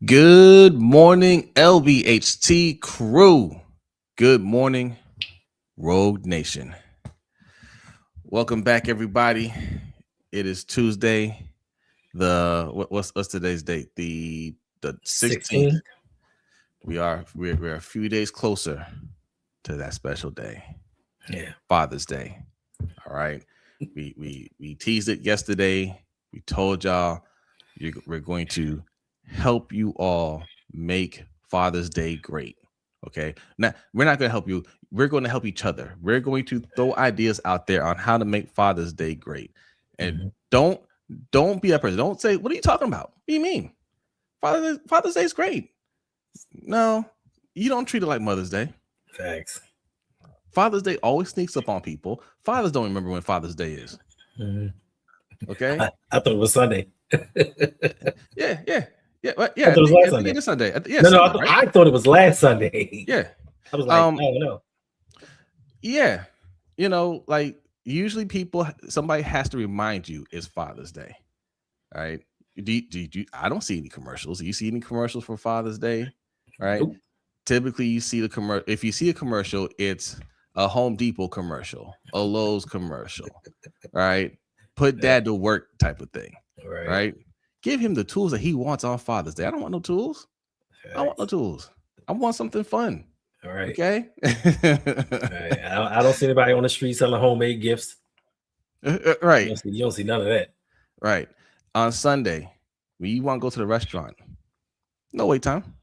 Good morning, LBHT crew. Good morning, Rogue Nation. Welcome back, everybody. It is Tuesday. What's today's date? The 16th. We're a few days closer to that special day. Yeah, Father's Day. All right. We teased it yesterday. We told y'all we're going to help you all make Father's Day great. Okay. Now, we're not going to help you. We're going to help each other. We're going to throw ideas out there on how to make Father's Day great. And don't be that person. Don't say, what are you talking about? What do you mean? Father's Day is great. No, you don't treat it like Mother's Day. facts. Father's Day always sneaks up on people. Fathers don't remember when Father's Day is. Okay. I thought it was Sunday. Yeah. I thought it was last Sunday. It's Sunday. Yeah, no, Sunday, I thought it was last Sunday. Yeah. I was like, oh no. Yeah. Like usually somebody has to remind you it's Father's Day. All right. I don't see any commercials. Do you see any commercials for Father's Day? All right. Nope. Typically you see the commercial. If you see a commercial, it's a Home Depot commercial, a Lowe's commercial. Right. Put dad to work type of thing. Right. Give him the tools that he wants on Father's Day. I don't want no tools. I want no tools. I want something fun. All right. Okay. Right. I don't see anybody on the street selling homemade gifts. Right. You don't see none of that. Right. On Sunday, when you want to go to the restaurant, no wait time.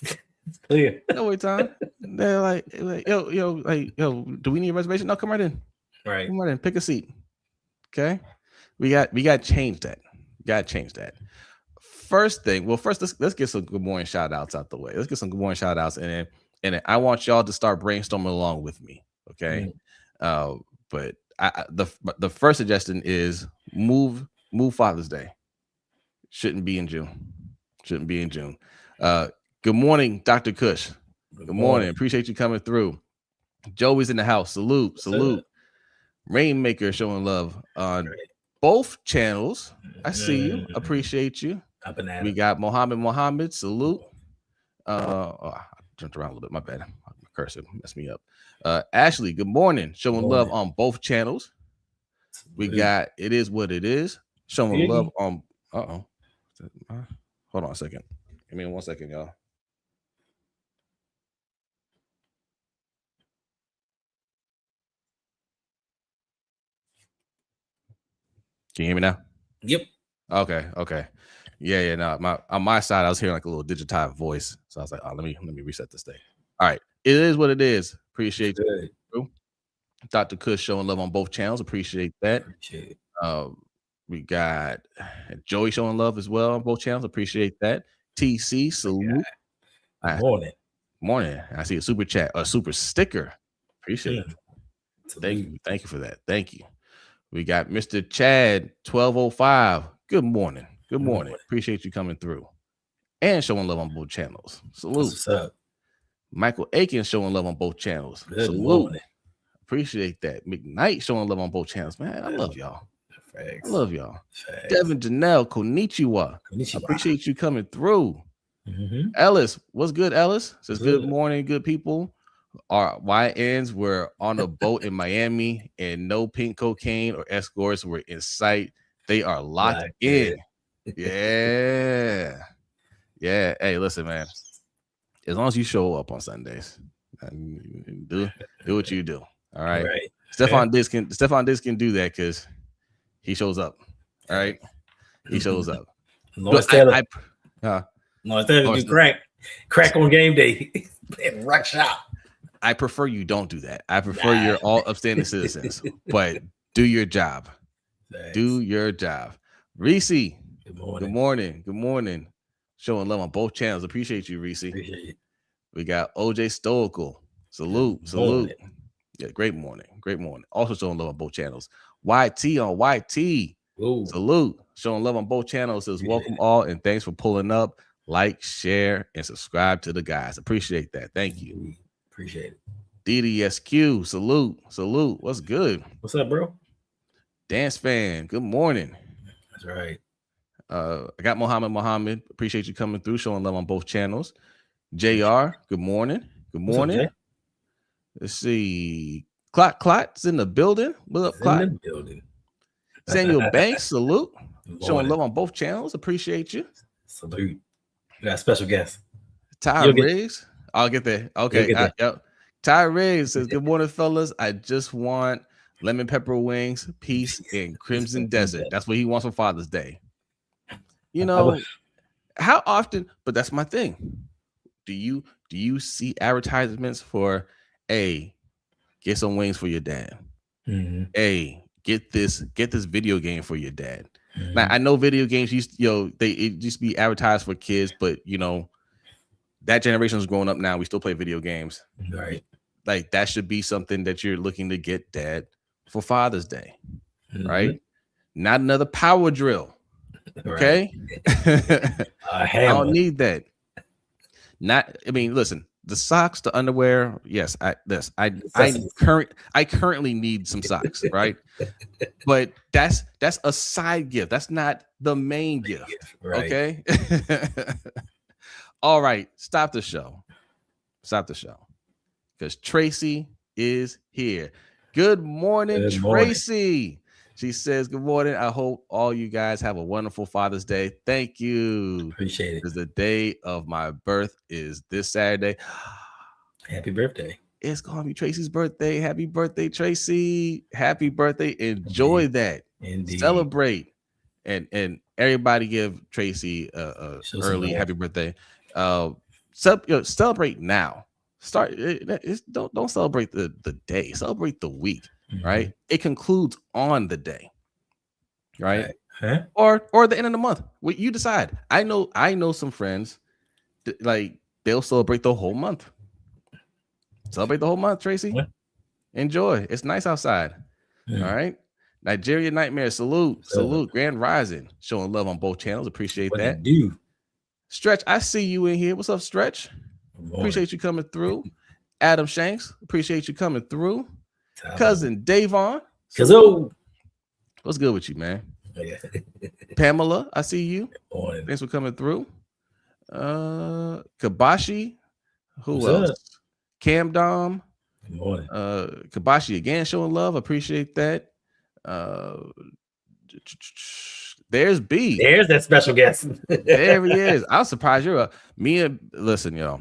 It's clear. No wait time. They're like, yo, do we need a reservation? No, come right in. Right. Come right in. Pick a seat. Okay. We got to change that. First thing, let's get some good morning shout outs out the way. Let's get some good morning shout outs, and then I want y'all to start brainstorming along with me. Okay. But the first suggestion is move Father's Day. Shouldn't be in June. Good morning, Dr. Cush. Good morning. Appreciate you coming through. Joey's in the house. Salute. Rainmaker showing love on both channels. I see you. Appreciate you. We got Mohammed. Salute. I jumped around a little bit. My bad. My cursor messed me up. Ashley, good morning. Showing love on both channels. We got It Is What It Is. Showing love on. Hold on a second. Give me 1 second, y'all. Can you hear me now? Yep. Okay. Yeah. No, on my side, I was hearing like a little digitized voice, so I was like, "Oh, let me reset this thing." All right, It Is What It Is. Appreciate you, Dr. Kush showing love on both channels. Appreciate that. We got Joey showing love as well on both channels. Appreciate that. TC, salute. Morning. I see a super chat, a super sticker. Appreciate it. Thank you for that. Thank you. We got Mr. Chad 1205. Good morning. Appreciate you coming through and showing love on both channels. Salute. What's up? Michael Aiken showing love on both channels. Good morning. Appreciate that. McKnight showing love on both channels. Man, I love y'all. Facts. I love y'all. Facts. Devin Janelle, Konnichiwa. Appreciate you coming through. Ellis, what's good, Ellis? Says good morning, good people. Our YNs were on a boat in Miami and no pink cocaine or escorts were in sight. They are locked in. Yeah. Hey, listen, man. As long as you show up on Sundays, do what you do. All right. Stefan Diggs can do that because he shows up. All right. He shows up. Lawrence Taylor do crack on game day and rock shop. I prefer you don't do that. I prefer you're all upstanding citizens, but do your job. Thanks. Do your job. Reese, good morning. Showing love on both channels. Appreciate you, Reese. Appreciate it. We got OJ Stoical. Salute. Yeah, great morning. Also showing love on both channels. YT on YT. Ooh. Salute. Showing love on both channels. Says welcome all and thanks for pulling up. Like, share, and subscribe to the guys. Appreciate that. Thank you. Appreciate it. DDSQ, salute. What's good? What's up, bro? Dance fan, good morning. That's right. I got Muhammad. Appreciate you coming through, showing love on both channels. JR, good morning. Good morning. Up, let's see. Clot's in the building. What up, Clot? In the building. Samuel Banks, salute. Showing love on both channels. Appreciate you. Salute. We got a special guest. Ty Riggs. I'll get there. Okay. Yep. Ty Riggs says, good morning, fellas. I just want lemon pepper wings, peace, and Crimson Desert. That's what he wants for Father's Day. You know, how often, but that's my thing. Do you see advertisements for get some wings for your dad? Mm-hmm. Get this video game for your dad. Mm-hmm. Now I know video games used to be advertised for kids, but that generation is growing up now. We still play video games. Right. Like that should be something that you're looking to get dad for Father's Day. Mm-hmm. Right? Not another power drill. Okay. I don't need that. Listen, the socks, the underwear. Yes, I currently need some socks, right? But that's a side gift. That's not the main gift. Right. Okay. All right, stop the show. Because Tracy is here. Good morning, Tracy. She says, good morning. I hope all you guys have a wonderful Father's Day. Thank you. Appreciate it. Because the day of my birth is this Saturday. Happy birthday. It's going to be Tracy's birthday. Happy birthday, Tracy. Happy birthday. Enjoy that. Indeed. Celebrate. And everybody give Tracy a early happy birthday. Celebrate now. Don't celebrate the day. Celebrate the week. Mm-hmm. Right, it concludes on the day, right? Huh? Or the end of the month. What you decide. I know some friends that, they'll celebrate the whole month. Celebrate the whole month, Tracy. What? Enjoy. It's nice outside. Mm-hmm. All right. Nigeria Nightmare. Salute. Grand Rising. Showing love on both channels. Appreciate that. Do Stretch. I see you in here. What's up, Stretch? Appreciate you coming through. Adam Shanks. Appreciate you coming through. Cousin Davon. What's good with you, man? Pamela, I see you. Thanks for coming through. Kabashi. Who else? Cam Dom. Kabashi again showing love. Appreciate that. There's B. There's that special guest. There he is. I'm surprised you're listen, y'all.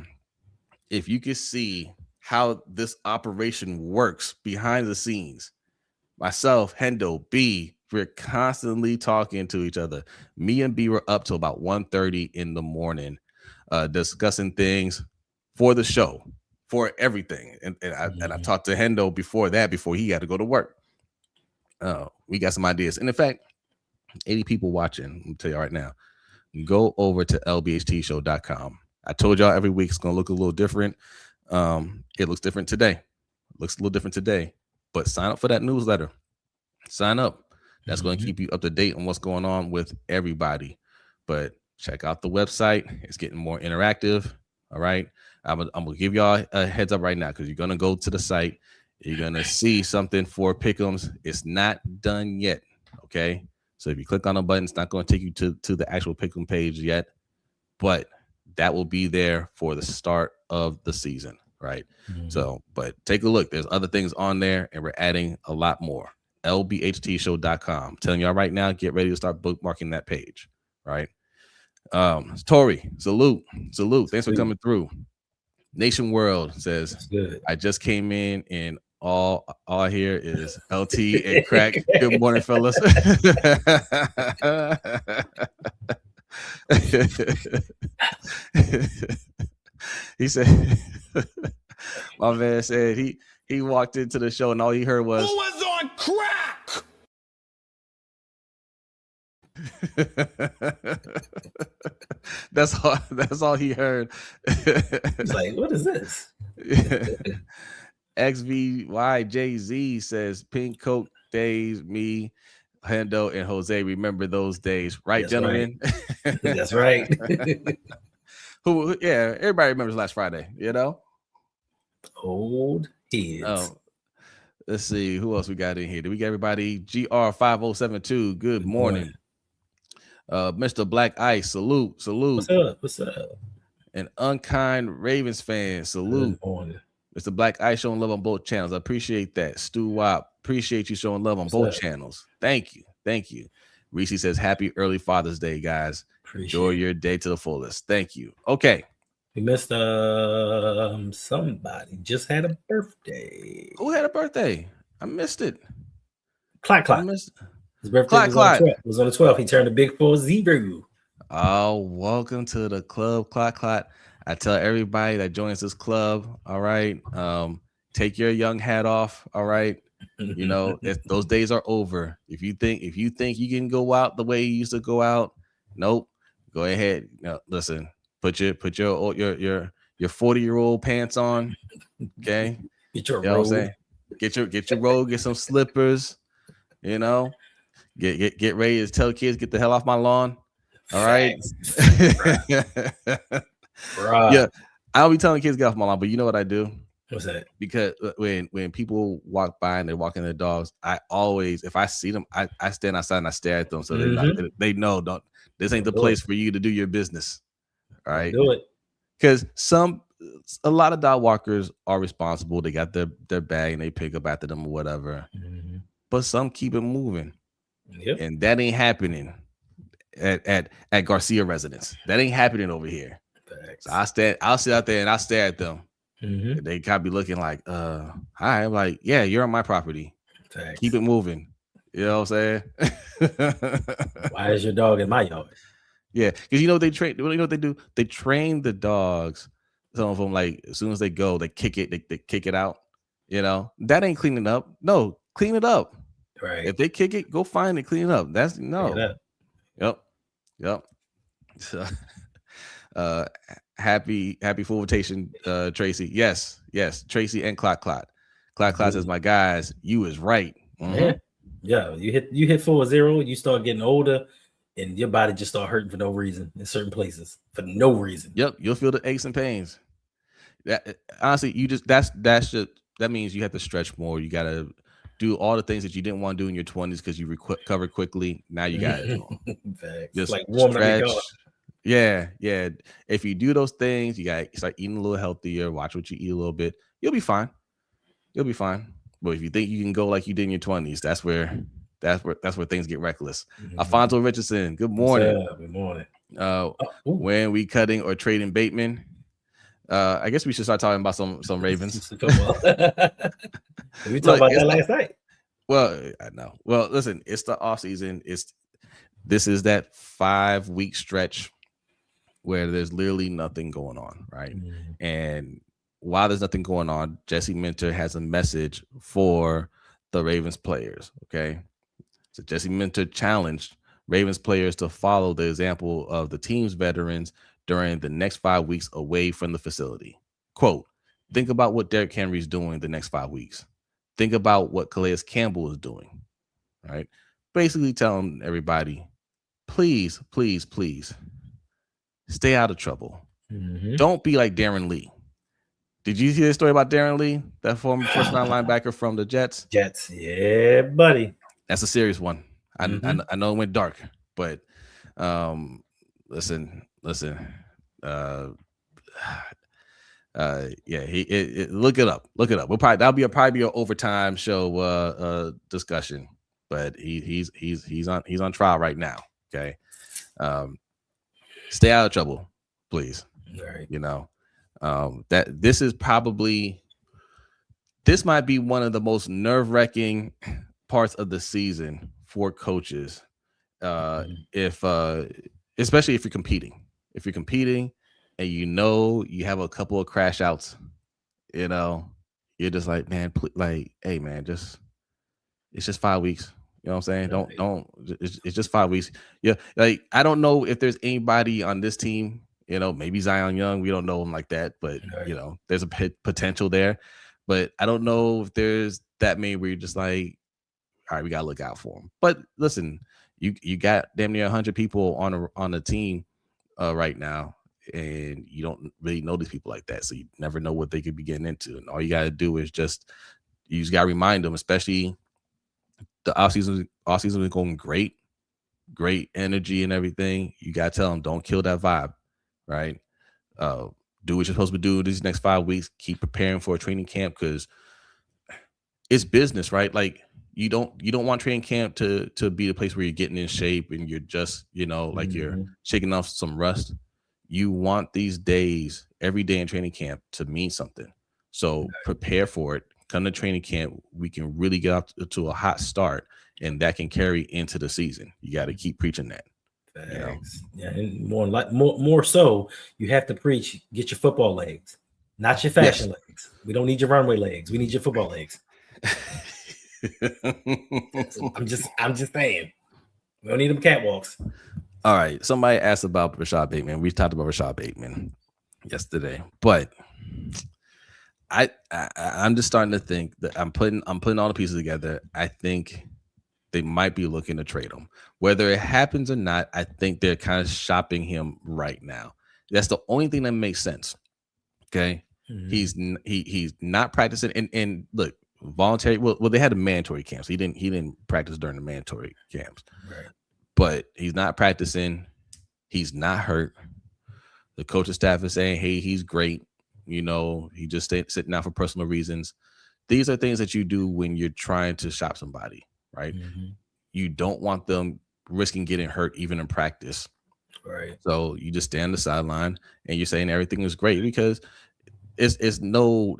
If you could see how this operation works behind the scenes. Myself, Hendo, B, we're constantly talking to each other. Me and B were up till about 1:30 in the morning, discussing things for the show, for everything. And I talked to Hendo before he had to go to work. We got some ideas. And in fact, 80 people watching. I'll tell you right now, go over to LBHTShow.com. I told y'all every week it's going to look a little different. It looks different today. Looks a little different today, but sign up for that newsletter. Sign up. That's going to keep you up to date on what's going on with everybody. But check out the website. It's getting more interactive. All right. I'm going to give y'all a heads up right now because you're going to go to the site. You're going to see something for Pick'ems. It's not done yet. Okay. So if you click on a button, it's not going to take you to the actual Pick'em page yet, but that will be there for the start of the season. Right. Mm-hmm. So, but take a look. There's other things on there and we're adding a lot more. LBHTShow.com. Telling y'all right now, get ready to start bookmarking that page. Right. Tori, salute. Thanks for coming through. Nation World says, I just came in and all I hear is LT and crack. Good morning, fellas. He said, my man said he walked into the show and all he heard was, who was on crack? That's all he heard. He's like, what is this? XVYJZ says pink Coke days, me, Hendo, and Jose remember those days, right, that's gentlemen? Right. That's right. Everybody remembers last Friday, you know? Old heads. Let's see who else we got in here. Do we get everybody? GR5072, good morning. Mr. Black Ice, salute. What's up? An unkind Ravens fan, salute. Mr. Black Ice showing love on both channels. I appreciate that. Stu Wop, appreciate you showing love on both channels. Thank you. Reese says, happy early Father's Day, guys. Enjoy your day to the fullest. Thank you. Okay. We missed somebody just had a birthday. Who had a birthday? I missed it. Clyde. His birthday was on the 12th. He turned a big 40. Oh, welcome to the club, Clyde. I tell everybody that joins this club, all right, take your young hat off, all right. You know, if those days are over. If you think you can go out the way you used to go out, nope. Go ahead. No, listen. Put your 40-year-old pants on. Okay. Get your robe. Get your robe. Get some slippers. You know. Get ready to tell kids get the hell off my lawn. All right. Yeah, I'll be telling kids get off my lawn, but you know what I do? What's that? Because when people walk by and they're walking their dogs, I always, if I see them, I stand outside and I stare at them so they know this ain't the place for you to do your business. All right. Do it. Because a lot of dog walkers are responsible. They got their bag and they pick up after them or whatever. Mm-hmm. But some keep it moving. Yep. And that ain't happening at Garcia residence. That ain't happening over here. So I'll sit out there and I'll stare at them. Mm-hmm. They gotta be looking like, hi. I'm like, yeah, you're on my property. Thanks. Keep it moving. You know what I'm saying? Why is your dog in my yard? Yeah, because you know they train. You know what they do? They train the dogs. Some of them, like, as soon as they go, they kick it. They kick it out. You know that ain't cleaning up. No, clean it up. Right. If they kick it, go find it, clean it up. That's no. Yep. So, happy full rotation, Tracy. Yes, Tracy and Clot. Clot says, my guys, you is right. Mm-hmm. Yeah. You hit 40, you start getting older, and your body just start hurting for no reason in certain places for no reason. Yep, you'll feel the aches and pains. That honestly, that means you have to stretch more. You gotta do all the things that you didn't want to do in your 20s because you recovered quickly. Now you gotta do them. Just like stretch. Yeah. If you do those things, you gotta start eating a little healthier. Watch what you eat a little bit. You'll be fine. But if you think you can go like you did in your 20s, that's where things get reckless. Mm-hmm. Alfonso Richardson, good morning. Good morning. When we cutting or trading Bateman? I guess we should start talking about some Ravens. We talked about that last night. Well, I know. Well, listen, it's the offseason. This is that 5-week stretch where there's literally nothing going on, right? Mm-hmm. And while there's nothing going on, Jesse Minter has a message for the Ravens players, okay? So Jesse Minter challenged Ravens players to follow the example of the team's veterans during the next 5 weeks away from the facility. Quote, think about what Derrick Henry's doing the next 5 weeks. Think about what Calais Campbell is doing, right? Basically telling everybody, please stay out of trouble. Mm-hmm. Don't be like Darren Lee. Did you hear the story about Darren Lee, that former first-round linebacker from the Jets? Yeah, buddy. That's a serious one. I know it went dark, but listen. Yeah, look it up. That'll probably be an overtime show discussion, but he's on trial right now. Okay, stay out of trouble, please. Right. You know, that this might be one of the most nerve-wracking parts of the season for coaches, especially if you're competing. If you're competing and you have a couple of crash outs, you're just like, man, hey man, it's just 5 weeks. You know what I'm saying? It's just 5 weeks. Yeah. Like, I don't know if there's anybody on this team, maybe Zion Young, we don't know him like that, but there's a potential there, but I don't know if there's that many where you're just like, all right, we got to look out for him. But listen, you got damn near 100 people on the team right now, and you don't really know these people like that, so you never know what they could be getting into. And all you got to do is you just got to remind them, especially the offseason is going great. great energy and everything. You gotta tell them, don't kill that vibe, right? Do what you're supposed to do these next 5 weeks. Keep preparing for a training camp because it's business, right? Like you don't want training camp to be the place where you're getting in shape and you're just, like you're shaking off some rust. You want these days, every day in training camp, to mean something. So prepare for it. Come to training camp. We can really get off to a hot start, and that can carry into the season. You got to keep preaching that. Yeah, and more so, you have to preach. Get your football legs, not your fashion legs. We don't need your runway legs. We need your football legs. I'm just saying. We don't need them catwalks. All right. Somebody asked about Rashad Bateman. We talked about Rashad Bateman yesterday, but I'm just starting to think that I'm putting all the pieces together. I think they might be looking to trade him. Whether it happens or not, I think they're kind of shopping him right now. That's the only thing that makes sense. Okay. Mm-hmm. He's not practicing. And look, voluntary. Well, they had a mandatory camp. So he didn't practice during the mandatory camps. Right. But he's not practicing. He's not hurt. The coaching staff is saying, hey, he's great. He just sitting out for personal reasons. These are things that you do when you're trying to shop somebody, right? Mm-hmm. You don't want them risking getting hurt even in practice. Right. So you just stand on the sideline and you're saying everything is great because there's no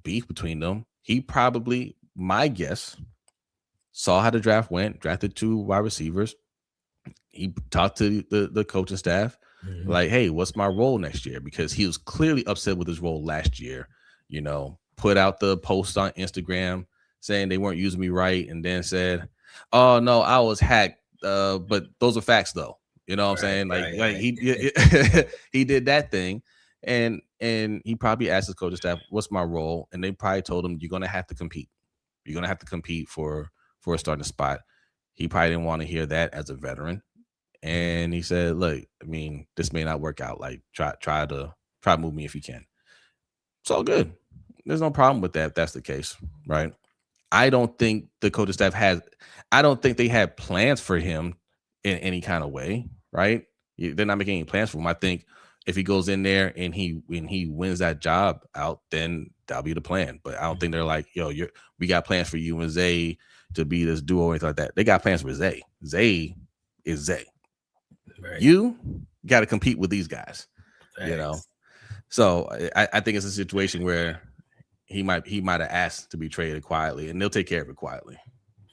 beef between them. He probably, my guess, saw how the draft went, drafted 2 wide receivers. He talked to the coaching staff, like, hey, what's my role next year? Because he was clearly upset with his role last year, put out the post on Instagram saying they weren't using me right, and then said, oh, no, I was hacked. But those are facts, though. You know what I'm saying? Like he did that thing, and he probably asked his coaching staff, what's my role? And they probably told him, you're going to have to compete. You're going to have to compete for a starting spot. He probably didn't want to hear that as a veteran. And he said, look, I mean, this may not work out. Like, try to move me if you can. It's all good. There's no problem with that if that's the case, right? I don't think the coaching staff I don't think they had plans for him in any kind of way, right? They're not making any plans for him. I think if he goes in there and he wins that job out, then that'll be the plan. But I don't think they're like, yo, we got plans for you and Zay to be this duo or anything like that. They got plans for Zay. Zay is Zay. Right. You got to compete with these guys. Thanks. So I think it's a situation where he might have asked to be traded quietly, and they'll take care of it quietly.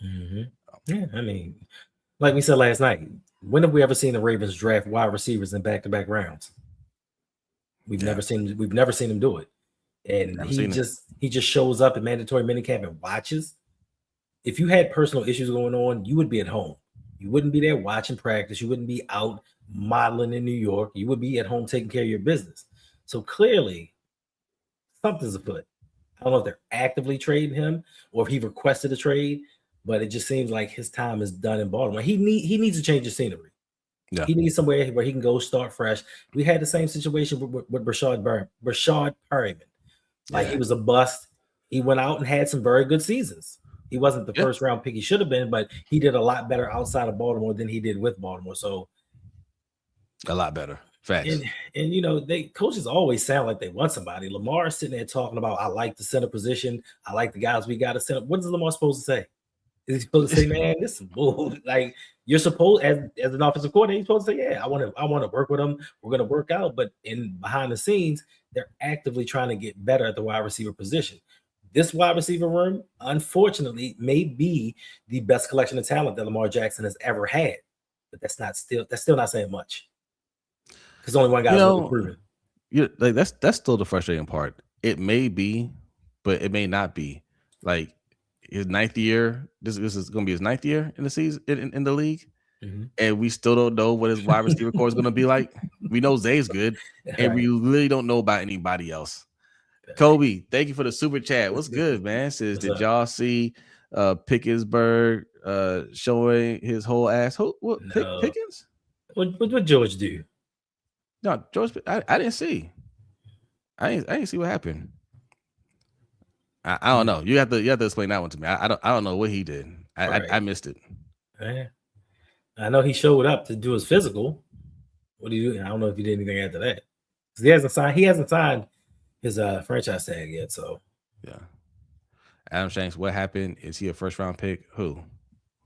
Mm-hmm. Yeah, I mean, like we said last night, when have we ever seen the Ravens draft wide receivers in back-to-back rounds? We've never seen him do it, and he just shows up at mandatory minicamp and watches. If you had personal issues going on, you would be at home. You wouldn't be there watching practice. You wouldn't be out modeling in New York. You would be at home taking care of your business. So clearly, something's afoot. I don't know if they're actively trading him or if he requested a trade, but it just seems like his time is done in Baltimore. He needs to change the scenery. Yeah. He needs somewhere where he can go start fresh. We had the same situation with Rashad Perryman. Like, he was a bust. He went out and had some very good seasons. He wasn't the first round pick he should have been, but he did a lot better outside of Baltimore than he did with Baltimore. So a lot better. Facts. And they coaches always sound like they want somebody. Lamar is sitting there talking about, I like the center position. I like the guys we got to center. What is Lamar supposed to say? Is he supposed to say, man, this is bull? Like, you're supposed, as an offensive coordinator, you're supposed to say, yeah, I want to work with him. We're going to work out. But behind the scenes, they're actively trying to get better at the wide receiver position. This wide receiver room, unfortunately, may be the best collection of talent that Lamar Jackson has ever had. But that's still not saying much. Because only one guy's really proven. Like that's still the frustrating part. It may be, but it may not be. Like, his 9th year. This is going to be his 9th year in the season in the league, and we still don't know what his wide receiver core is going to be like. We know Zay's good, and we really don't know about anybody else. Kobe, thank you for the super chat. What's good, man? Says, did y'all see Pickensburg showing his whole ass? Pickens? What George do? No, George. I didn't see. I didn't see what happened. I don't know. You have to explain that one to me. I don't know what he did. I missed it. I know he showed up to do his physical. What do you do? I don't know if he did anything after that. He hasn't signed his franchise tag yet. So yeah. Adam Shanks, what happened? Is he a first round pick? Who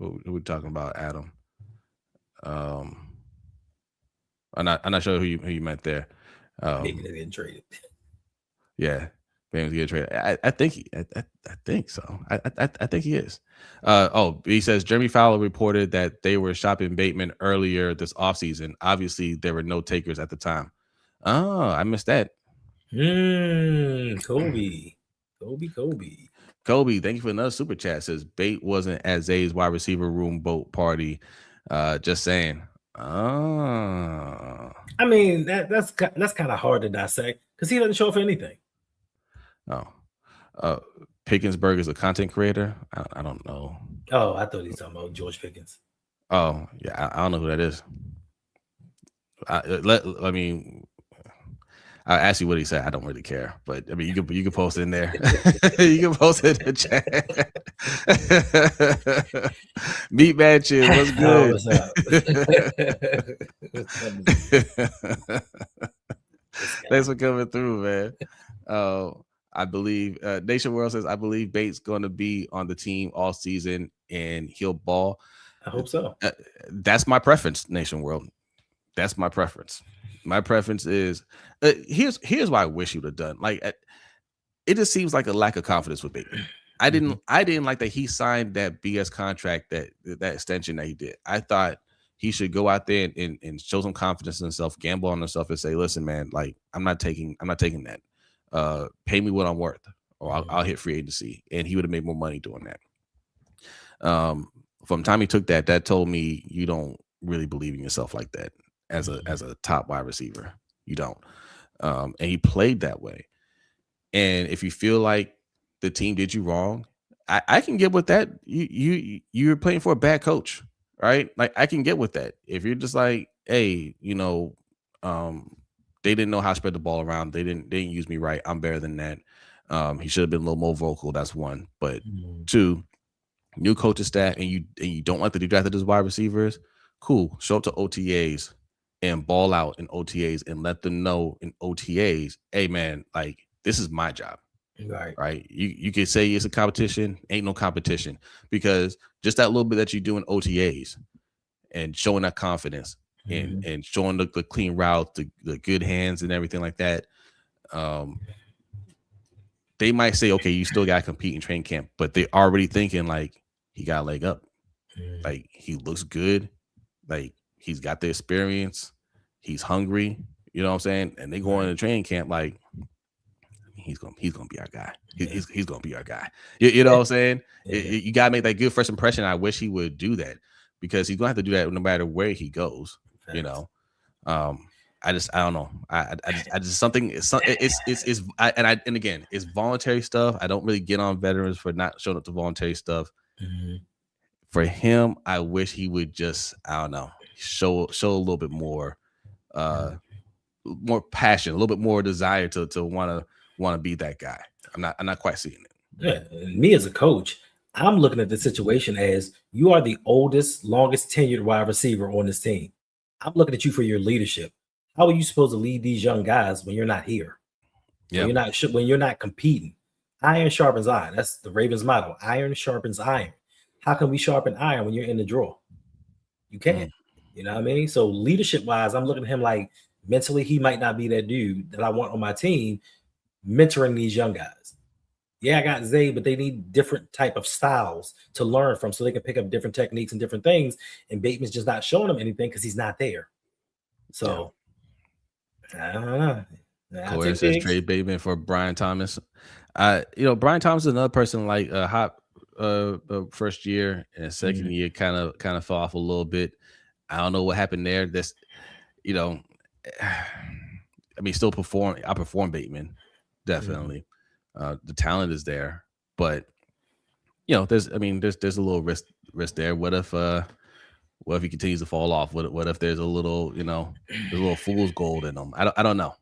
are we talking about? Adam. I'm not sure who you meant there. maybe they're getting traded. Yeah, Bateman's getting traded. I think so. I think he is. He says Jeremy Fowler reported that they were shopping Bateman earlier this offseason. Obviously, there were no takers at the time. Oh, I missed that. Kobe, thank you for another super chat. Says Bate wasn't at Zay's wide receiver room boat party. Just saying. Oh. I mean, that's kind of hard to dissect because he doesn't show up for anything. Oh. Pickensburg is a content creator. I don't know. Oh, I thought he was talking about George Pickens. Oh, yeah, I don't know who that is. I'll ask you what he said. I don't really care, but I mean, you can post it in there. You can post it in the chat. Meat Mansion, what's good? Thanks for coming through, man. I believe Nation World says I believe Bates going to be on the team all season and he'll ball. I hope so. That's my preference, Nation World. That's my preference. My preference is here's why I wish you would have done. Like it just seems like a lack of confidence with Bateman. I didn't like that he signed that BS contract, that extension that he did. I thought he should go out there and show some confidence in himself, gamble on himself, and say, "Listen, man, like I'm not taking that. Pay me what I'm worth, or I'll hit free agency." And he would have made more money doing that. From the time he took that told me you don't really believe in yourself like that as a top wide receiver. You don't. And he played that way. And if you feel like the team did you wrong, I can get with that. You're playing for a bad coach, right? Like I can get with that. If you're just like, hey, they didn't know how to spread the ball around. They didn't use me right. I'm better than that. He should have been a little more vocal. That's one. But two, new coaching staff, and you don't like the draft as wide receivers. Cool. Show up to OTAs and ball out in OTAs and let them know in OTAs, hey man, like this is my job. Right. You can say it's a competition, ain't no competition, because just that little bit that you do in OTAs and showing that confidence and showing the clean route, the good hands and everything like that. They might say, okay, you still got to compete in training camp, but they're already thinking like he got a leg up. Like he looks good. Like he's got the experience. He's hungry. You know what I'm saying? And they go into training camp like he's gonna be our guy. He's gonna be our guy. You know what I'm saying? You gotta make that good first impression. I wish he would do that because he's gonna have to do that no matter where he goes. Thanks. You know, I don't know. I just something. And again, it's voluntary stuff. I don't really get on veterans for not showing up to voluntary stuff. For him, I wish he would just, I don't know, show a little bit more, more passion, a little bit more desire to want to be that guy. I'm not quite seeing it. Yeah, me as a coach, I'm looking at the situation as you are the oldest, longest tenured wide receiver on this team. I'm looking at you for your leadership. How are you supposed to lead these young guys when you're not here? Yeah, when you're not competing. Iron sharpens iron. That's the Ravens motto. Iron sharpens iron. How can we sharpen iron when you're in the draw? You can't. You know what I mean? So leadership wise, I'm looking at him like mentally, he might not be that dude that I want on my team, mentoring these young guys. Yeah, I got Zay, but they need different type of styles to learn from so they can pick up different techniques and different things. And Bateman's just not showing them anything because he's not there. So I don't know. Corey says trade Bateman for Brian Thomas. Brian Thomas is another person like hot first year and second year kind of fell off a little bit. I don't know what happened there. This, still I perform Bateman definitely. The talent is there, but there's a little risk there. What if he continues to fall off? What if there's a little there's a little fool's gold in him? I don't know.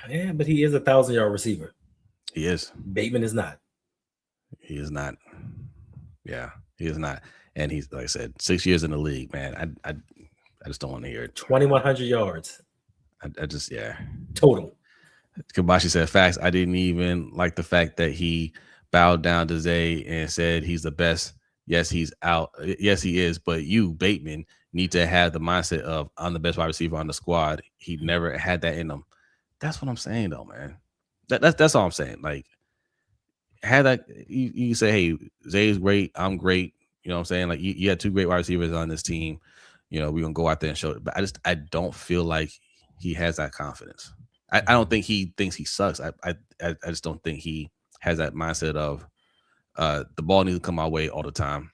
Yeah, but he is a 1,000-yard receiver. He is. Bateman is not. He is not. Yeah, he is not. And he's, like I said, 6 years in the league, man. I just don't want to hear it. 2,100 yards. I just, yeah. Total. Kabashi said, facts. I didn't even like the fact that he bowed down to Zay and said he's the best. Yes, he's out. Yes, he is. But you, Bateman, need to have the mindset of I'm the best wide receiver on the squad. He never had that in him. That's what I'm saying, though, man. That's all I'm saying. Like, had that you say, hey, Zay's great. I'm great. You know what I'm saying? Like, you had two great wide receivers on this team. You know, we're gonna go out there and show it. But I don't feel like he has that confidence. I don't think he thinks he sucks. I just don't think he has that mindset of the ball needs to come my way all the time.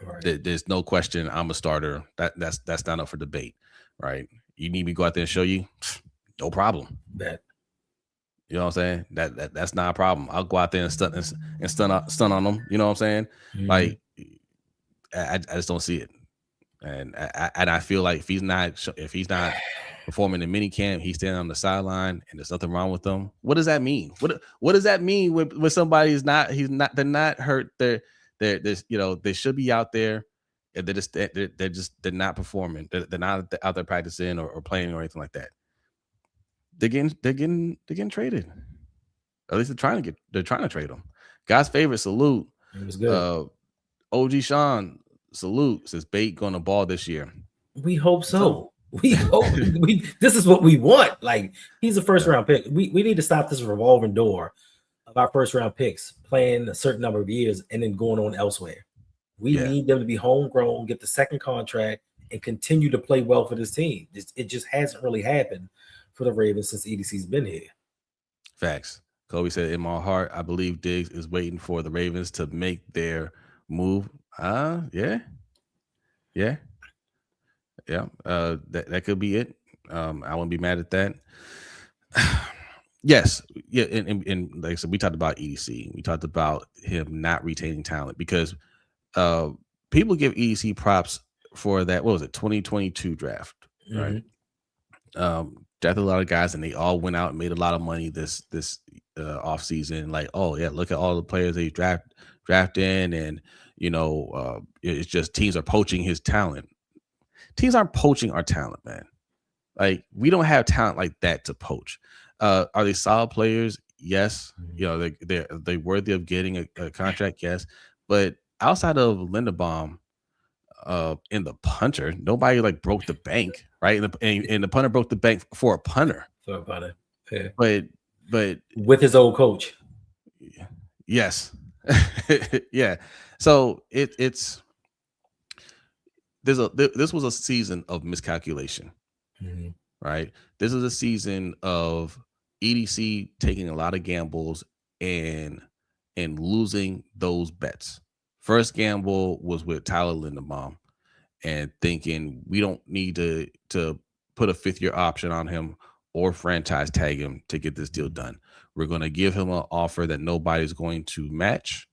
Right. There's no question I'm a starter. That's not up for debate, right? You need me to go out there and show you, no problem. Bet. You know what I'm saying? That's not a problem. I'll go out there and stun on them. You know what I'm saying? Mm-hmm. Like, I just don't see it. And I feel like if he's not performing in minicamp, he's standing on the sideline, and there's nothing wrong with them. What does that mean? What does that mean when somebody they're not hurt? They're you know, they should be out there, and they're not performing. They're not out there practicing or playing or anything like that. They're getting traded. At least they're trying to trade them. God's favorite, salute. It was good. OG Sean, salute, says Bate going to ball this year. We hope so. We hope this is what we want. Like, he's a first round pick. We need to stop this revolving door of our first round picks playing a certain number of years and then going on elsewhere. We need them to be homegrown, get the second contract, and continue to play well for this team. It just hasn't really happened for the Ravens since EDC's been here. Facts. Kobe said, in my heart, I believe Diggs is waiting for the Ravens to make their move. Yeah. That could be it. I wouldn't be mad at that. Yes. Yeah. And like I said, we talked about EDC. We talked about him not retaining talent because people give EDC props for that. What was it? 2022 draft, right? Drafted a lot of guys, and they all went out and made a lot of money this offseason. Like, oh yeah, look at all the players they draft in, and you know, it's just teams are poaching his talent. Teams aren't poaching our talent, man. Like, we don't have talent like that to poach. Are they solid players? Yes. You know, they're worthy of getting a contract. Yes, but outside of Linderbaum, in the punter, nobody like broke the bank, right? And the punter broke the bank for a punter. For a punter, yeah. But with his old coach, yes, yeah. So this was a season of miscalculation, right? This is a season of EDC taking a lot of gambles and losing those bets. First gamble was with Tyler Linderbaum and thinking we don't need to put a fifth-year option on him or franchise tag him to get this deal done. We're going to give him an offer that nobody's going to match.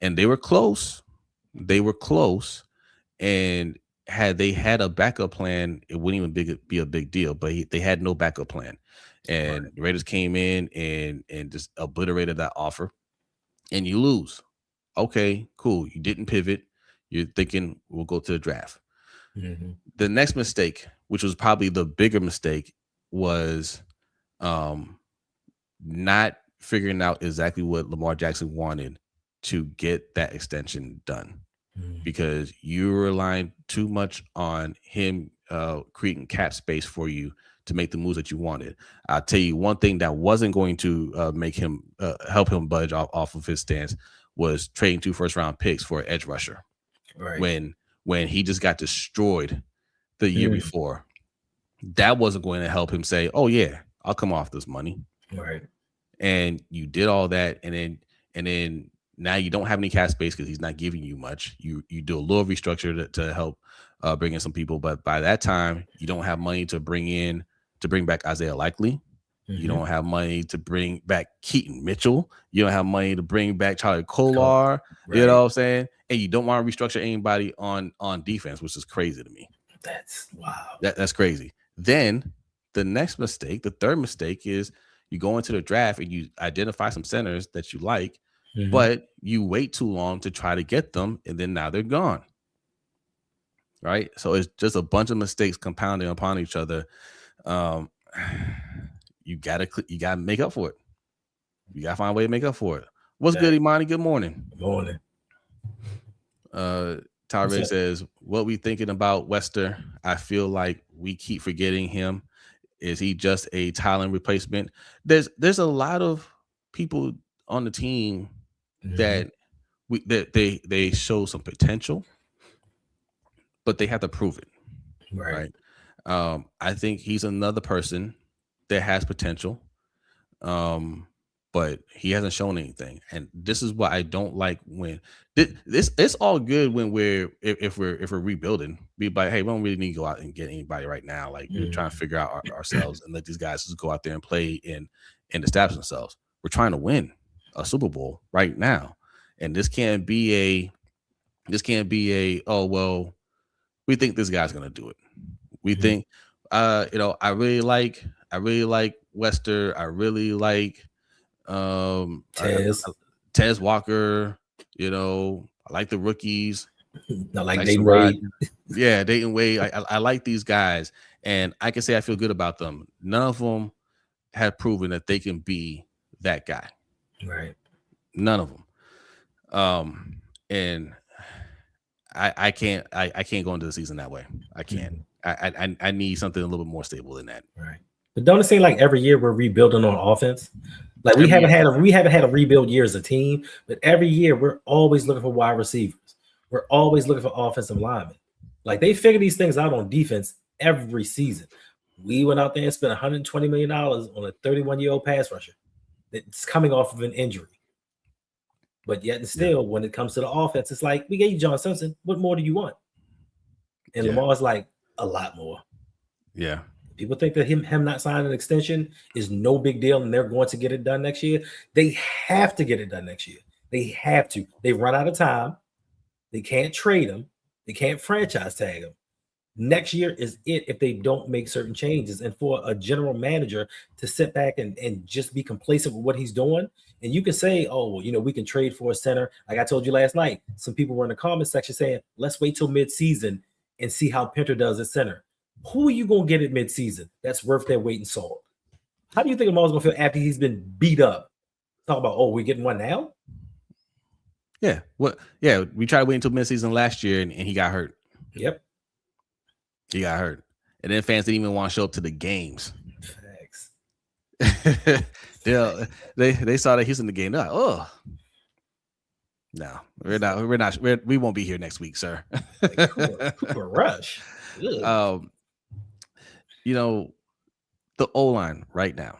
And they were close. And had they had a backup plan, it wouldn't even be a big deal. But they had no backup plan. And the Raiders came in and just obliterated that offer. And you lose. Okay, cool. You didn't pivot. You're thinking we'll go to the draft. The next mistake, which was probably the bigger mistake, was not figuring out exactly what Lamar Jackson wanted to get that extension done, because you were relying too much on him creating cap space for you to make the moves that you wanted. I'll tell you one thing that wasn't going to make him help him budge off of his stance was trading 2 first-round picks for an edge rusher. Right. When he just got destroyed the year before, that wasn't going to help him say, "Oh yeah, I'll come off this money." Right. And you did all that, and then now you don't have any cap space because he's not giving you much. You do a little restructure to help bring in some people, but by that time you don't have money to bring back Isaiah Likely. You don't have money to bring back Keaton Mitchell. You don't have money to bring back Charlie Kolar. Right. You know what I'm saying? And you don't want to restructure anybody on defense, which is crazy to me. That's wow. That's crazy. Then the next mistake, the third mistake, is you go into the draft and you identify some centers that you like, but you wait too long to try to get them, and then now they're gone. right? So it's just a bunch of mistakes compounding upon each other. You gotta make up for it. You gotta find a way to make up for it. What's good, Imani? Good morning. Good morning. Tyree says, what we thinking about Wester? I feel like we keep forgetting him. Is he just a Thailand replacement? There's a lot of people on the team that they show some potential, but they have to prove it. Right. I think he's another person that has potential. But he hasn't shown anything, and this is what I don't like. When it's all good when if we're rebuilding, be like, hey, we don't really need to go out and get anybody right now. Like we're trying to figure out ourselves and let these guys just go out there and play and establish themselves. We're trying to win a Super Bowl right now, and this can't be a oh well, we think this guy's gonna do it. We think I really like Wester. I really like Tez Walker. I like the rookies. I like Dayton Wade. Yeah, Dayton Wade. I like these guys, and I can say I feel good about them. None of them have proven that they can be that guy. Right. None of them. And I can't go into the season that way. I can't. I need something a little bit more stable than that. Right. But don't it seem like every year we're rebuilding on offense? Like we haven't had a rebuild year as a team, but every year we're always looking for wide receivers. We're always looking for offensive linemen. Like they figure these things out on defense every season. We went out there and spent $120 million on a 31-year-old pass rusher that's coming off of an injury. But yet and still, when it comes to the offense, it's like, we gave you John Simpson. What more do you want? And Lamar's like, a lot more. Yeah. People think that him not signing an extension is no big deal and they're going to get it done next year. They have to get it done next year. They have to. They've run out of time. They can't trade him. They can't franchise tag him. Next year is it if they don't make certain changes. And for a general manager to sit back and just be complacent with what he's doing, and you can say, oh, well, we can trade for a center. Like I told you last night, some people were in the comment section saying, let's wait till midseason and see how Pinter does at center. Who are you going to get at midseason that's worth their weight in salt? How do you think Lamar's going to feel after he's been beat up? Talk about, oh, we're getting one now? Yeah. We tried to wait until midseason last year, and he got hurt. Yep. He got hurt. And then fans didn't even want to show up to the games. Facts. They saw that he's in the game. They're like, oh. No, we're not. We won't be here next week, sir. Cooper Rush. The O-line right now,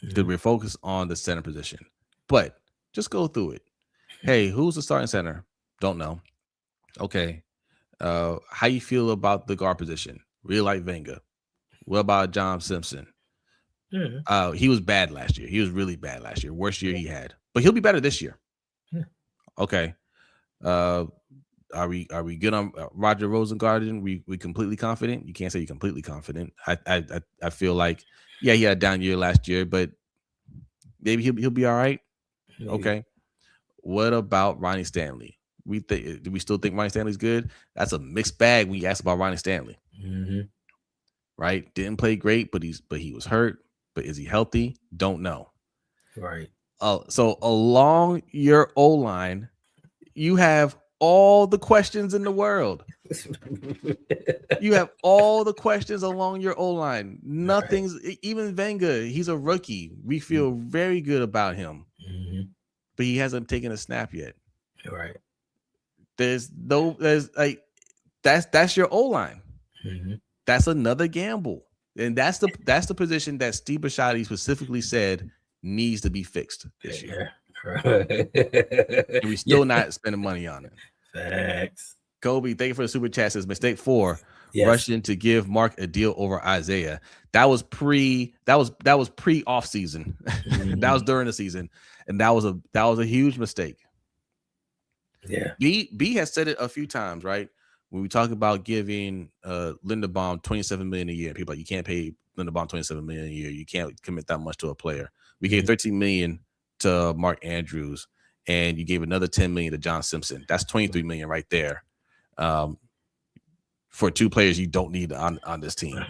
because we're focused on the center position. But just go through it. Hey, who's the starting center? Don't know. Okay. How you feel about the guard position? Really like Venga. What about John Simpson? He was bad last year. He was really bad last year. Worst year he had. But he'll be better this year. Okay. Are we good on Roger Rosengarten? We completely confident? You can't say you're completely confident. I feel like he had a down year last year, but maybe he'll be all right. Maybe. Okay. What about Ronnie Stanley? Do we still think Ronnie Stanley's good? That's a mixed bag when you ask about Ronnie Stanley. Right? Didn't play great, but he was hurt. But is he healthy? Don't know. Right. So along your O-line, you have all the questions in the world. You have all the questions along your O-line. Nothing's even Venga. He's a rookie. We feel very good about him, but he hasn't taken a snap yet. Right. There's that's your O-line. That's another gamble, and that's the position that Steve Bisciotti specifically said needs to be fixed this year. And we're still not spending money on it. Facts. Kobe, thank you for the super chat. Says mistake 4, rushing to give Mark a deal over Isaiah. That was pre off season. That was during the season, and that was a huge mistake. Yeah. B has said it a few times, right? When we talk about giving Linderbaum $27 million a year, people are like, you can't pay Linderbaum $27 million a year. You can't commit that much to a player. We gave $13 million to Mark Andrews, and you gave another $10 million to John Simpson. That's $23 million right there. for 2 players you don't need on this team.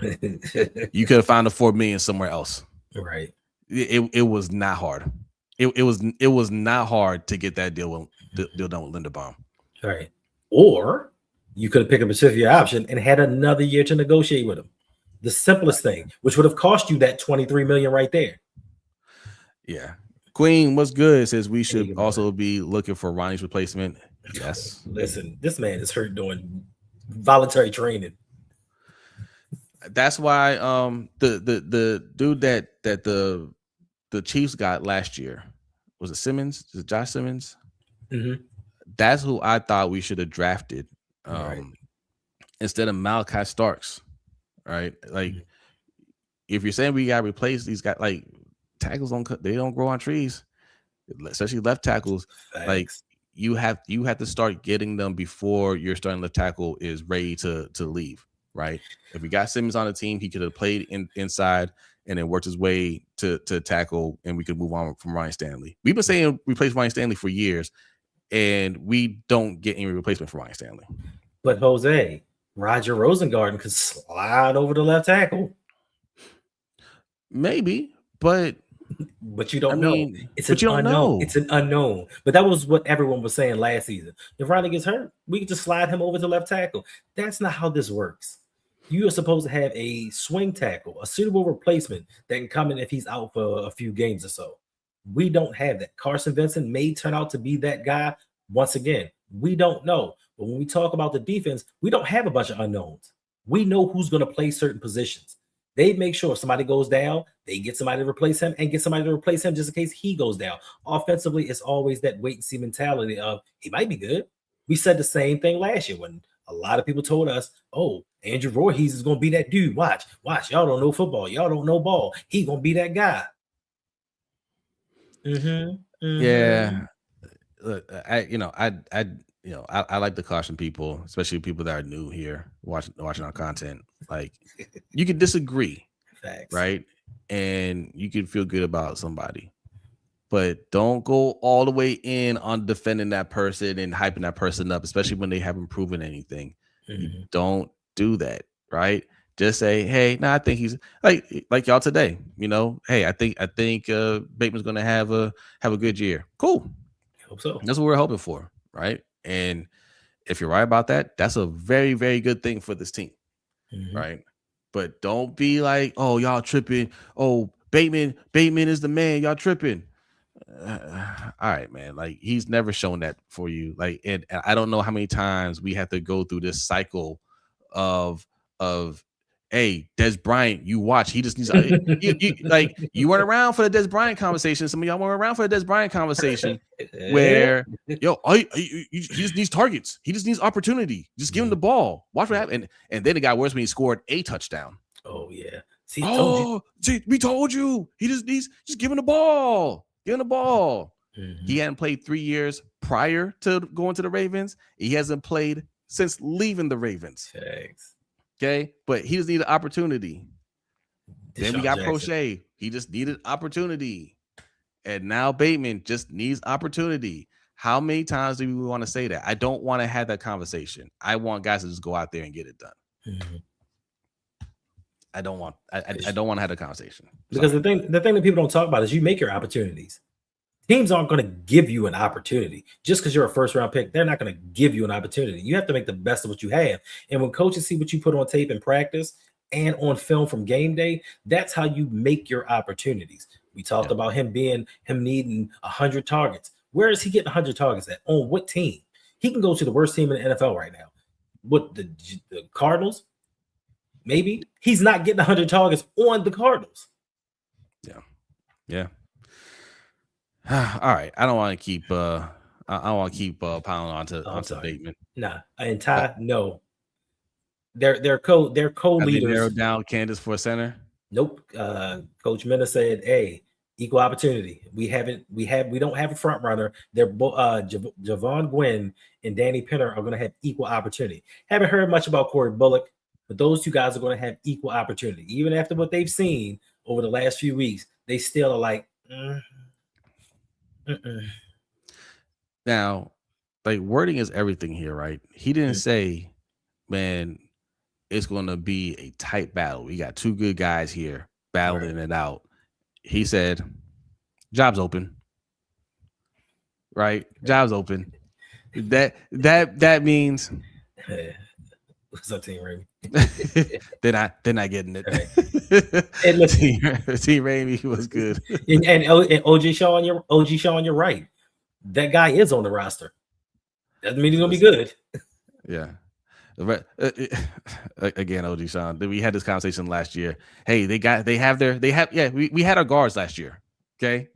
You could have found the $4 million somewhere else. Right. It was not hard. It was not hard to get that deal done with Linderbaum. Right. Or you could have picked up a 5th-year option and had another year to negotiate with him. The simplest thing, which would have cost you that $23 million right there. Yeah. Queen, what's good? Says we should also be looking for Ronnie's replacement. Yes. Listen, this man is hurt doing voluntary training. That's why the dude that the Chiefs got last year, was it Simmons? Is it Josh Simmons? Mm-hmm. That's who I thought we should have drafted instead of Malachi Starks. Right? Like, if you're saying we got to replace these guys, like tackles don't grow on trees, especially left tackles. Thanks. Like you have to start getting them before your starting left tackle is ready to leave. Right? If we got Simmons on the team, he could have played inside and then worked his way to tackle, and we could move on from Ryan Stanley. We've been saying replace Ryan Stanley for years, and we don't get any replacement for Ryan Stanley. But Jose, Roger Rosengarten could slide over the left tackle. Maybe, but you don't know. It's an unknown. It's an unknown. But that was what everyone was saying last season. If Ronnie gets hurt, we can just slide him over to left tackle. That's not how this works. You are supposed to have a swing tackle, a suitable replacement that can come in if he's out for a few games or so. We don't have that. Carson Vincent may turn out to be that guy. Once again, we don't know. But when we talk about the defense, we don't have a bunch of unknowns. We know who's going to play certain positions. They make sure somebody goes down, they get somebody to replace him and get somebody to replace him just in case he goes down. Offensively, it's always that wait and see mentality of he might be good. We said the same thing last year when a lot of people told us, oh, Andrew Voorhees is going to be that dude. Watch. Y'all don't know football. Y'all don't know ball. He's going to be that guy. Yeah. Look, I like to caution people, especially people that are new here watching our content. Like, you can disagree, Facts. right? And you can feel good about somebody, but don't go all the way in on defending that person and hyping that person up, especially when they haven't proven anything. You don't do that, right? Just say, hey, I think he's like y'all today. Hey, I think Bateman's gonna have a good year. Cool. I hope so. That's what we're hoping for, right? And if you're right about that, that's a very, very good thing for this team, right? But don't be like, oh, y'all tripping. Oh, Bateman is the man. Y'all tripping. All right, man. Like, he's never shown that for you. Like, and I don't know how many times we have to go through this cycle of hey, Des Bryant, you watch. He just needs you weren't around for the Des Bryant conversation. Some of y'all weren't around for the Des Bryant conversation where he just needs targets. He just needs opportunity. Just give him the ball. Watch what happens. And then it got worse when he scored a touchdown. Oh yeah. We told you. He just needs give him the ball. Give him the ball. He hadn't played 3 years prior to going to the Ravens. He hasn't played since leaving the Ravens. Thanks. Okay, but he just needed opportunity. Then we got Jackson. Prochet. He just needed opportunity. And now Bateman just needs opportunity. How many times do we want to say that? I don't want to have that conversation. I want guys to just go out there and get it done. I don't want to have the conversation. Because the thing that people don't talk about is you make your opportunities. Teams aren't going to give you an opportunity just because you're a first round pick. They're not going to give you an opportunity. You have to make the best of what you have. And when coaches see what you put on tape in practice and on film from game day, that's how you make your opportunities. We talked about him needing 100 targets. Where is he getting 100 targets at? On what team? He can go to the worst team in the NFL right now. What, the Cardinals? Maybe. He's not getting 100 targets on the Cardinals. Yeah. All right. I don't want to keep piling onto Bateman. Nah. And Ty, no. They're co-leaders. They narrowed down Candace for a center. Nope. Coach Minna said, hey, equal opportunity. We don't have a front runner. They're Javon Gwynn and Danny Penner are going to have equal opportunity. Haven't heard much about Corey Bullock, but those two guys are going to have equal opportunity. Even after what they've seen over the last few weeks, they still are like, Now, like, wording is everything here, right? He didn't say, man, it's going to be a tight battle. We got two good guys here battling it out. He said, "Job's open." Right? Job's open. That means what's up, Team Raimi? they're not getting it. Right. And listen, Team Raimi was good. and OG Shaw on your right. That guy is on the roster. Doesn't mean he's gonna be good. Yeah. Again, OG Sean. We had this conversation last year. Hey, we had our guards last year. Okay.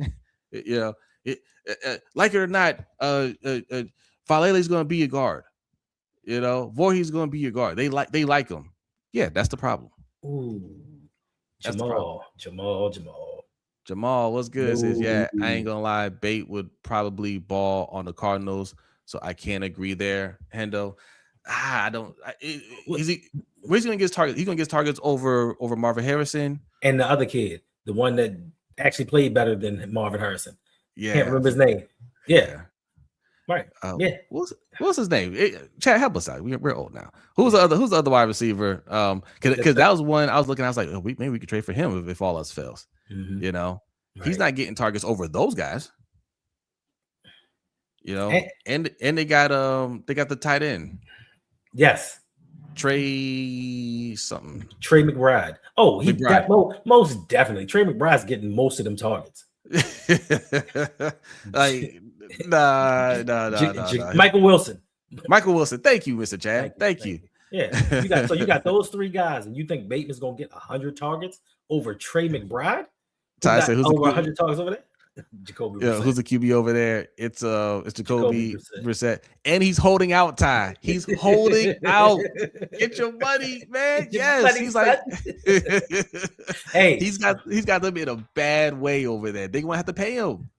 Like it or not, Falele's going to be a guard. Voorhees is going to be your guard. They like him. Yeah, that's the problem. Ooh, That's Jamal. Jamal, what's good? Says, yeah, I ain't gonna lie. Bate would probably ball on the Cardinals, so I can't agree there. Hendo, where's he gonna get his targets? He's gonna get his targets over Marvin Harrison and the other kid, the one that actually played better than Marvin Harrison. Yeah, can't remember his name. Yeah. Right. What's his name? Chad, help us out. We're old now. Who's the other wide receiver? Because that was one I was looking. I was like, maybe we could trade for him if all else fails. Mm-hmm. He's not getting targets over those guys. And they got the tight end. Yes. Trey McBride. Oh, most definitely. Trey McBride's getting most of them targets. Like no. Michael Wilson. Thank you, Mr. Chad. Thank you. Yeah, you got those three guys, and you think Bateman's gonna get 100 targets over Trey McBride? Ty said, "Who's over 100 targets over there?" Jacoby. Yeah, who's the QB over there? It's Jacoby Brissett, and he's holding out. Ty, he's holding out. Get your money, man. Yes, he's like, hey, he's got them in a bad way over there. They're gonna have to pay him.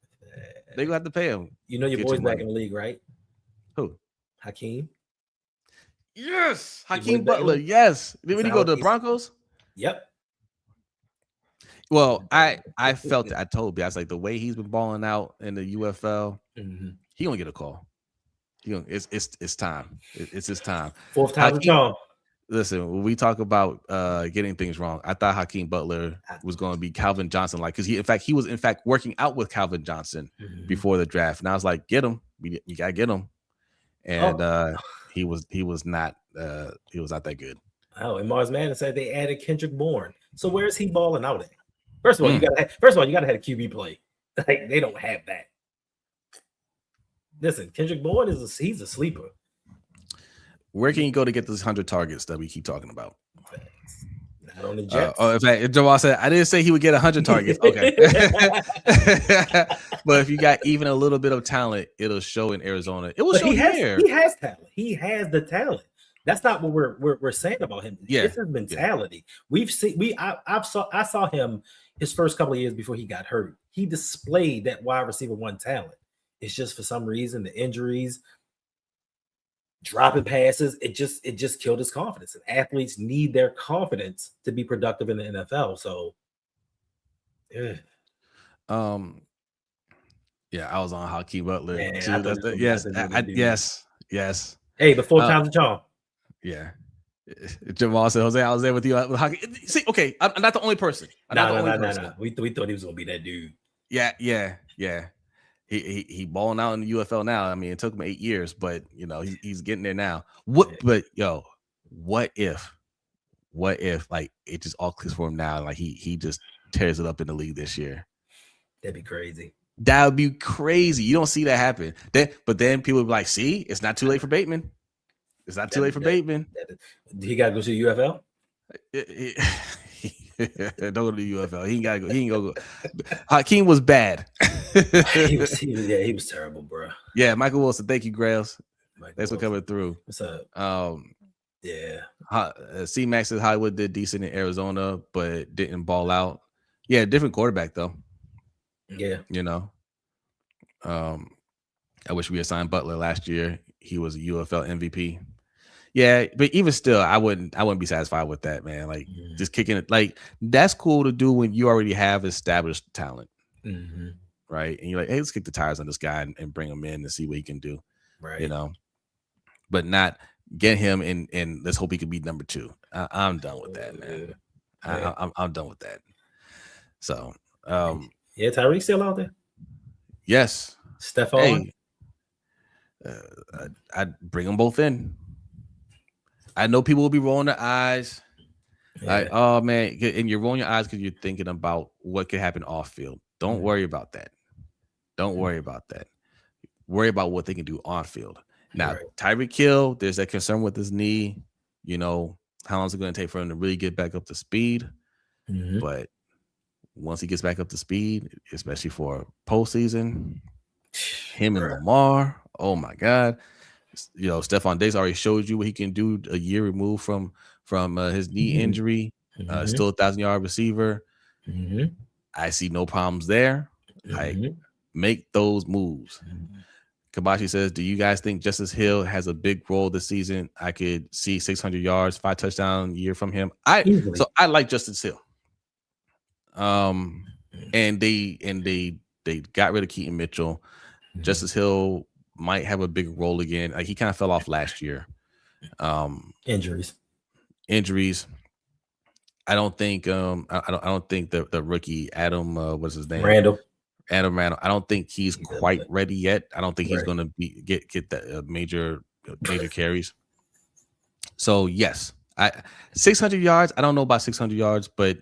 You know your boy's back in the league, right? Who? Hakeem. Yes, Hakeem Butler. Yes. Did he go to the Broncos? Yep. Well, I felt it. I told you, I was like, the way he's been balling out in the UFL, he gonna get a call. It's time. It's his time. Fourth time the charm. Listen, when we talk about getting things wrong, I thought Hakeem Butler was going to be Calvin Johnson, because he was working out with Calvin Johnson before the draft, and I was like, get him. We gotta get him, and he was not that good. Oh, and Mars Madden said they added Kendrick Bourne. So where is he balling out at? First of all, you gotta have a QB play. Like, they don't have that. Listen, Kendrick Bourne he's a sleeper. Where can you go to get those 100 targets that we keep talking about? Not on the Jets. In fact, Jamal said, I didn't say he would get 100 targets. Okay. But if you got even a little bit of talent, it'll show in Arizona. It will show here. He has talent. He has the talent. That's not what we're saying about him. Yeah. It's his mentality. I saw him his first couple of years before he got hurt. He displayed that wide receiver one talent. It's just for some reason the injuries, dropping passes, it just killed his confidence. And athletes need their confidence to be productive in the NFL. So, yeah, I was on Hakeem Butler. Yes. Hey, before time's a charm. Yeah. Jamal said, Jose, I was there with you with hockey. See, okay, I'm not the only person. No. We thought he was gonna be that dude. Yeah. He balling out in the UFL now. I mean, it took him 8 years, but he's getting there now. What if like it just all clicks for him now? Like he just tears it up in the league this year. That'd be crazy. That would be crazy. You don't see that happen. But then people would be like, see, it's not too late for Bateman. It's not too late for Bateman. He got to go to the UFL? Don't go to the UFL. He ain't go. Hakeem was bad. he was terrible, bro. Yeah, Michael Wilson. Thank you, Grails. Thanks for coming through. What's up? Yeah. C-Max says Hollywood did decent in Arizona, but didn't ball out. Yeah, different quarterback though. Yeah. I wish we had signed Butler last year. He was a UFL MVP. Yeah, but even still, I wouldn't be satisfied with that, man. Like just kicking it, like that's cool to do when you already have established talent, right? And you're like, hey, let's kick the tires on this guy and bring him in and see what he can do, right? But not Get him and let's hope he can be number 2. I'm done with that, man. I'm done with that. So, yeah, Tyreek still out there. Yes, Stephon. I'd bring them both in. I know people will be rolling their eyes. Like, oh man, and you're rolling your eyes because you're thinking about what could happen off field. Don't worry about that. Don't worry about that. Worry about what they can do on field. Now, Tyreek Hill, there's that concern with his knee. You know, how long is it going to take for him to really get back up to speed? But once he gets back up to speed, especially for postseason, him and Lamar, oh my God. You know, Stephon Diggs already showed you what he can do a year removed from his knee injury. Still a 1,000-yard receiver. I see no problems there. Like, make those moves. Kabashi says, do you guys think Justice Hill has a big role this season? I could see 600 yards, 5 touchdown year from him. So I like Justice Hill. And they got rid of Keaton Mitchell. Justice Hill might have a big role again. Like, he kind of fell off last year. Injuries. I don't think I don't think the rookie Adam what's his name? Adam Randall. I don't think he's quite ready yet. I don't think he's going to get the major carries. So yes, 600 yards. I don't know about 600 yards, but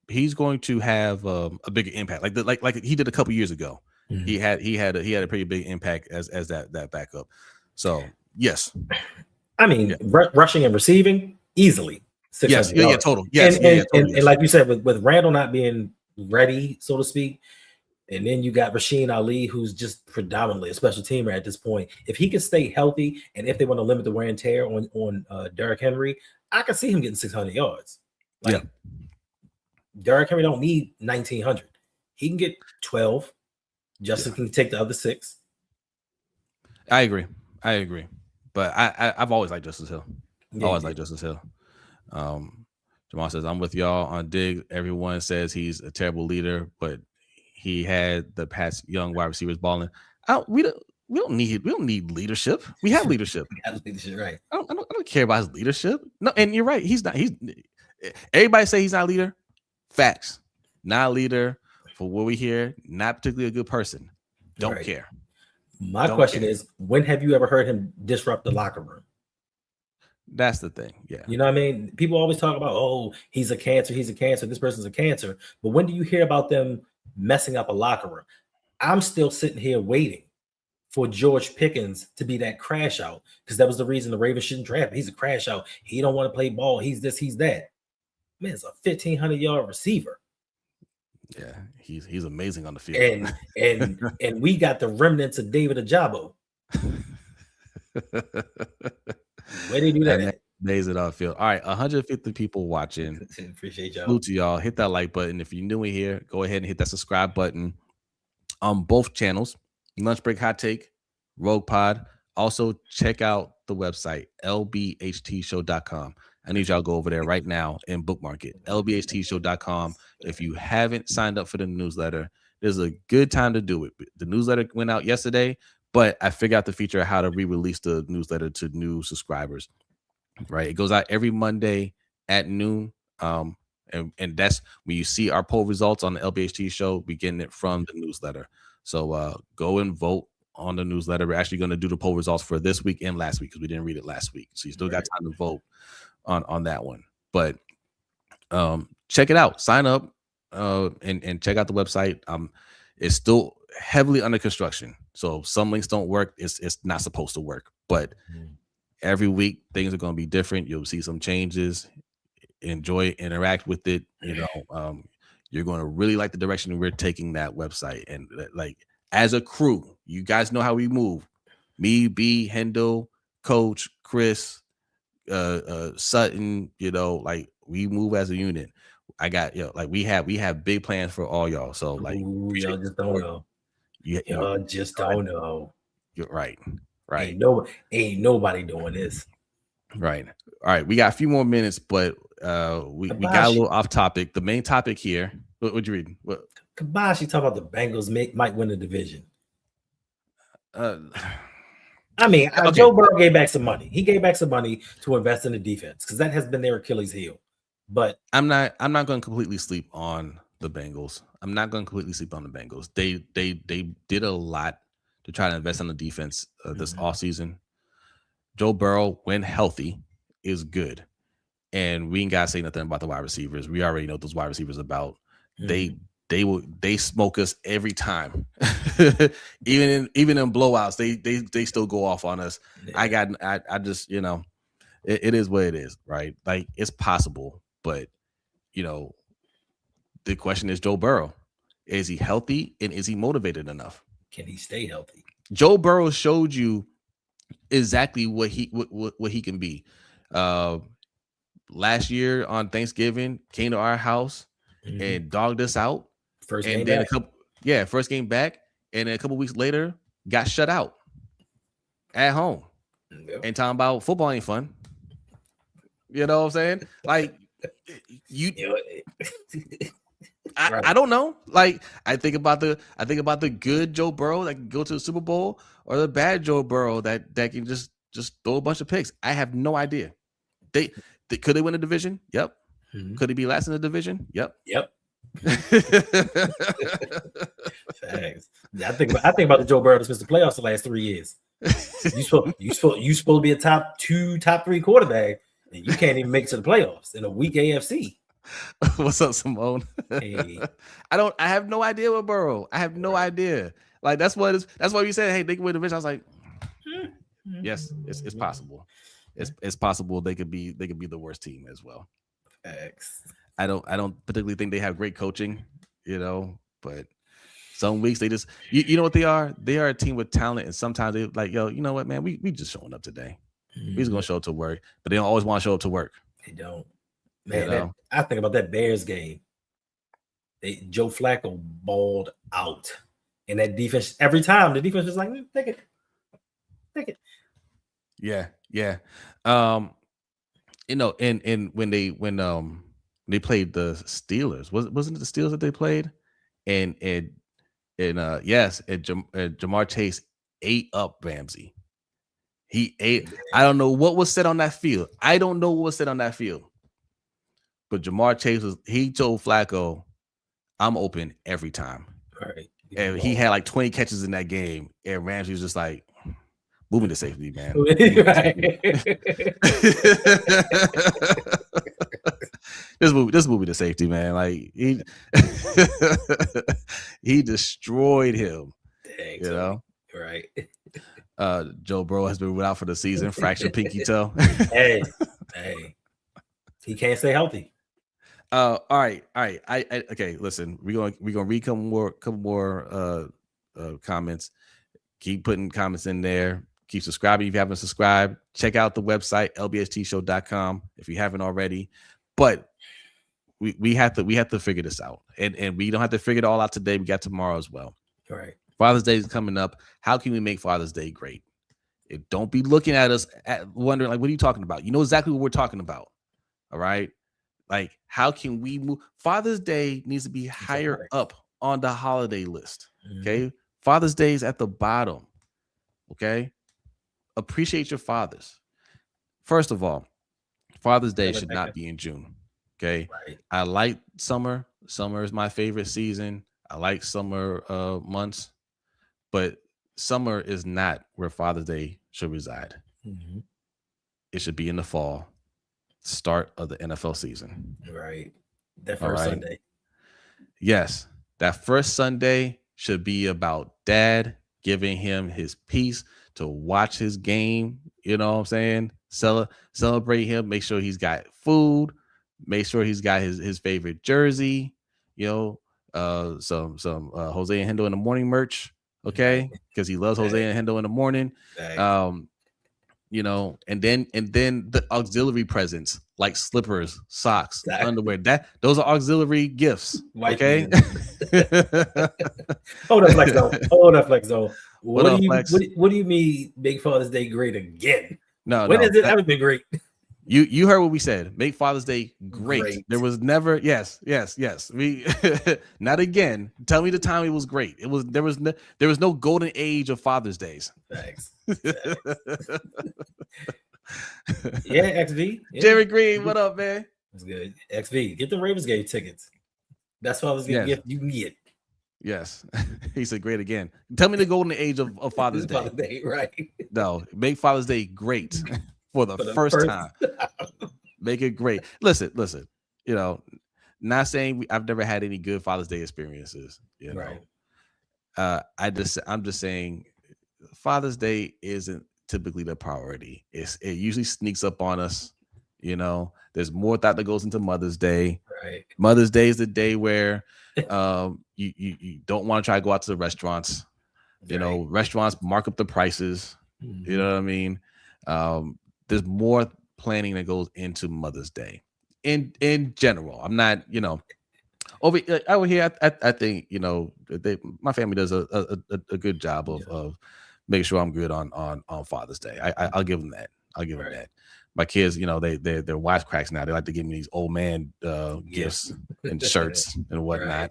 he's going to have a bigger impact, like he did a couple years ago. He had a pretty big impact as that backup. So yes, I mean rushing and receiving easily. Yes, yeah, total. Yes, and like you said, with Randall not being ready, so to speak. And then you got Rasheen Ali, who's just predominantly a special teamer at this point. If he can stay healthy, and if they want to limit the wear and tear on Derrick Henry, I can see him getting 600 yards. Derrick Henry don't need 1,900. He can get 12. Justin can take the other 6. I agree. But I've always liked Justice Hill. Liked Justice Hill. Jamal says, I'm with y'all on Diggs. Everyone says he's a terrible leader, but he had the past young wide receivers balling. We don't need leadership. We have leadership. Right. I don't care about his leadership. No, and you're right. He's not. Everybody say he's not a leader. Facts. Not a leader. For what we hear, not particularly a good person. Don't care. My question is, when have you ever heard him disrupt the locker room? That's the thing. Yeah. You know what I mean? People always talk about, oh, he's a cancer. This person's a cancer. But when do you hear about them messing up a locker room? I'm still sitting here waiting for George Pickens to be that crash out, because that was the reason the Ravens shouldn't draft him. He's a crash out. He don't want to play ball. He's this, he's that. Man, it's a 1,500-yard receiver. Yeah, he's amazing on the field. And we got the remnants of David Ajabo. Where did you do that? Days it off field. All right, 150 people watching. Appreciate y'all. Salute to y'all. Hit that like button. If you're new in here, go ahead and hit that subscribe button on both channels. Lunch Break Hot Take, Rogue Pod. Also, check out the website, LBHTShow.com. I need y'all to go over there right now and bookmark it, LBHTShow.com. If you haven't signed up for the newsletter, there's a good time to do it. The newsletter went out yesterday, but I figured out the feature of how to re-release the newsletter to new subscribers. Right, it goes out every Monday at noon. And that's when you see our poll results on the LBHT show. We getting it from the newsletter. So go and vote on the newsletter. We're actually going to do the poll results for this week and last week because we didn't read it last week. So you still got time to vote on that one. But check it out. Sign up and check out the website. It's still heavily under construction, so some links don't work. It's not supposed to work, but every week things are going to be different. You'll see some changes. Enjoy, interact with it. You know, you're going to really like the direction we're taking that website. And like as a crew, you guys know how we move. Me, B, Hendo, Coach, Chris, Sutton. You know, like we move as a unit. I got like we have big plans for all y'all. So like, y'all just don't know. Y'all just don't know. You're right. Right. Ain't nobody doing this. Right. All right. We got a few more minutes, but we got a little off topic. The main topic here. What'd you read? What? Kabashi talking about the Bengals might win the division. I mean, Okay. Joe Burrow gave back some money. He gave back some money to invest in the defense because that has been their Achilles heel. But I'm not going to completely sleep on the Bengals. I'm not going to completely sleep on the Bengals. They did a lot to try to invest on the defense this offseason. Joe Burrow, when healthy, is good. And we ain't got to say nothing about the wide receivers. We already know what those wide receivers about. They smoke us every time. even in blowouts, they still go off on us. Yeah. I just, it is what it is, right? Like, it's possible, but the question is Joe Burrow. Is he healthy and is he motivated enough? Can he stay healthy? Joe Burrow showed you exactly what he can be. Last year on Thanksgiving, came to our house and dogged us out. First game back, and then a couple weeks later, got shut out at home. Yep. And talking about football ain't fun. You know what I'm saying? Like I don't know. Like I think about the good Joe Burrow that can go to the Super Bowl, or the bad Joe Burrow that can just throw a bunch of picks. I have no idea. Could they win a division? Yep. Mm-hmm. Could he be last in the division? Yep. Thanks. I think about the Joe Burrow that's missed the playoffs the last 3 years. You supposed to be a top 3 quarterback, and you can't even make it to the playoffs in a weak AFC. What's up, Simone? Hey. I have no idea with Burrow. I have no idea. Like that's why you said, hey, they can win the division. I was like, yes, it's possible. It's possible they could be the worst team as well. X. I don't particularly think they have great coaching, but some weeks they just you know what they are? They are a team with talent, and sometimes they like, yo, you know what, man, we just showing up today. We just gonna show up to work, but they don't always want to show up to work. They don't. Man, I think about that Bears game. Joe Flacco balled out, and that defense every time the defense was like, take it. Yeah. And when they played the Steelers, wasn't it the Steelers that they played? And Jamar Chase ate up Ramsey. He ate. I don't know what was said on that field. But Jamar Chase he told Flacco, I'm open every time. Right. And he had like 20 catches in that game. And Ramsey was just like, moving to safety, man. Just moving to safety, man. Like he destroyed him. Dang, right. Joe Burrow has been out for the season, fractured pinky toe. hey, he can't stay healthy. All right. Okay, listen, we're gonna read couple more comments. Keep putting comments in there. Keep subscribing if you haven't subscribed. Check out the website LBHTShow.com if you haven't already. But we have to figure this out, and we don't have to figure it all out today. We got tomorrow as well. All right. Father's Day is coming up. How can we make Father's Day great? Don't be looking at us wondering like, what are you talking about? You know exactly what we're talking about. All right. Like, how can we move? Father's Day needs to be higher up on the holiday list. Okay. Father's Day is at the bottom. Okay. Appreciate your fathers. First of all, Father's Day should not be in June. Okay. Right. I like summer. Summer is my favorite season. I like summer months, but summer is not where Father's Day should reside. Mm-hmm. It should be in the fall, start of the NFL season. Right. That first Sunday. Yes. That first Sunday should be about dad giving him his peace to watch his game. You know what I'm saying? Celebrate him. Make sure he's got food. Make sure he's got his favorite jersey. Some Jose and Hendo in the morning merch. Okay. Because he loves Jose and Hendo in the morning. And then the auxiliary presents like slippers, socks, underwear. Those are auxiliary gifts. Okay. Hold up, Flexo. What do you mean Big Father's Day great again? No. When has it ever been great? You heard what we said. Make Father's Day great. There was never yes. We not again. Tell me the time it was great. There was no golden age of Father's Days. Thanks. Yeah, XV. Yeah. Jerry Green, what up, man? That's good. XV, get the Ravens game tickets. That's Father's Day gift you can get. Yes. He said great again. Tell me the golden age of Father's Day. Father's Day, right? No, make Father's Day great for the first time. Make it great. Listen. You know, not saying I've never had any good Father's Day experiences. You know, right. I'm just saying Father's Day isn't typically the priority. It usually sneaks up on us. You know, there's more thought that goes into Mother's Day. Right. Mother's Day is the day where you don't want to try to go out to the restaurants. You know, restaurants mark up the prices. Mm-hmm. You know what I mean? There's more planning that goes into Mother's Day in general. I'm not, you know, over here. I think, you know, my family does a good job of making sure I'm good on Father's Day. I'll give them that. I'll give them that. My kids, you know, they're wisecracks now. They like to give me these old man gifts and shirts and whatnot,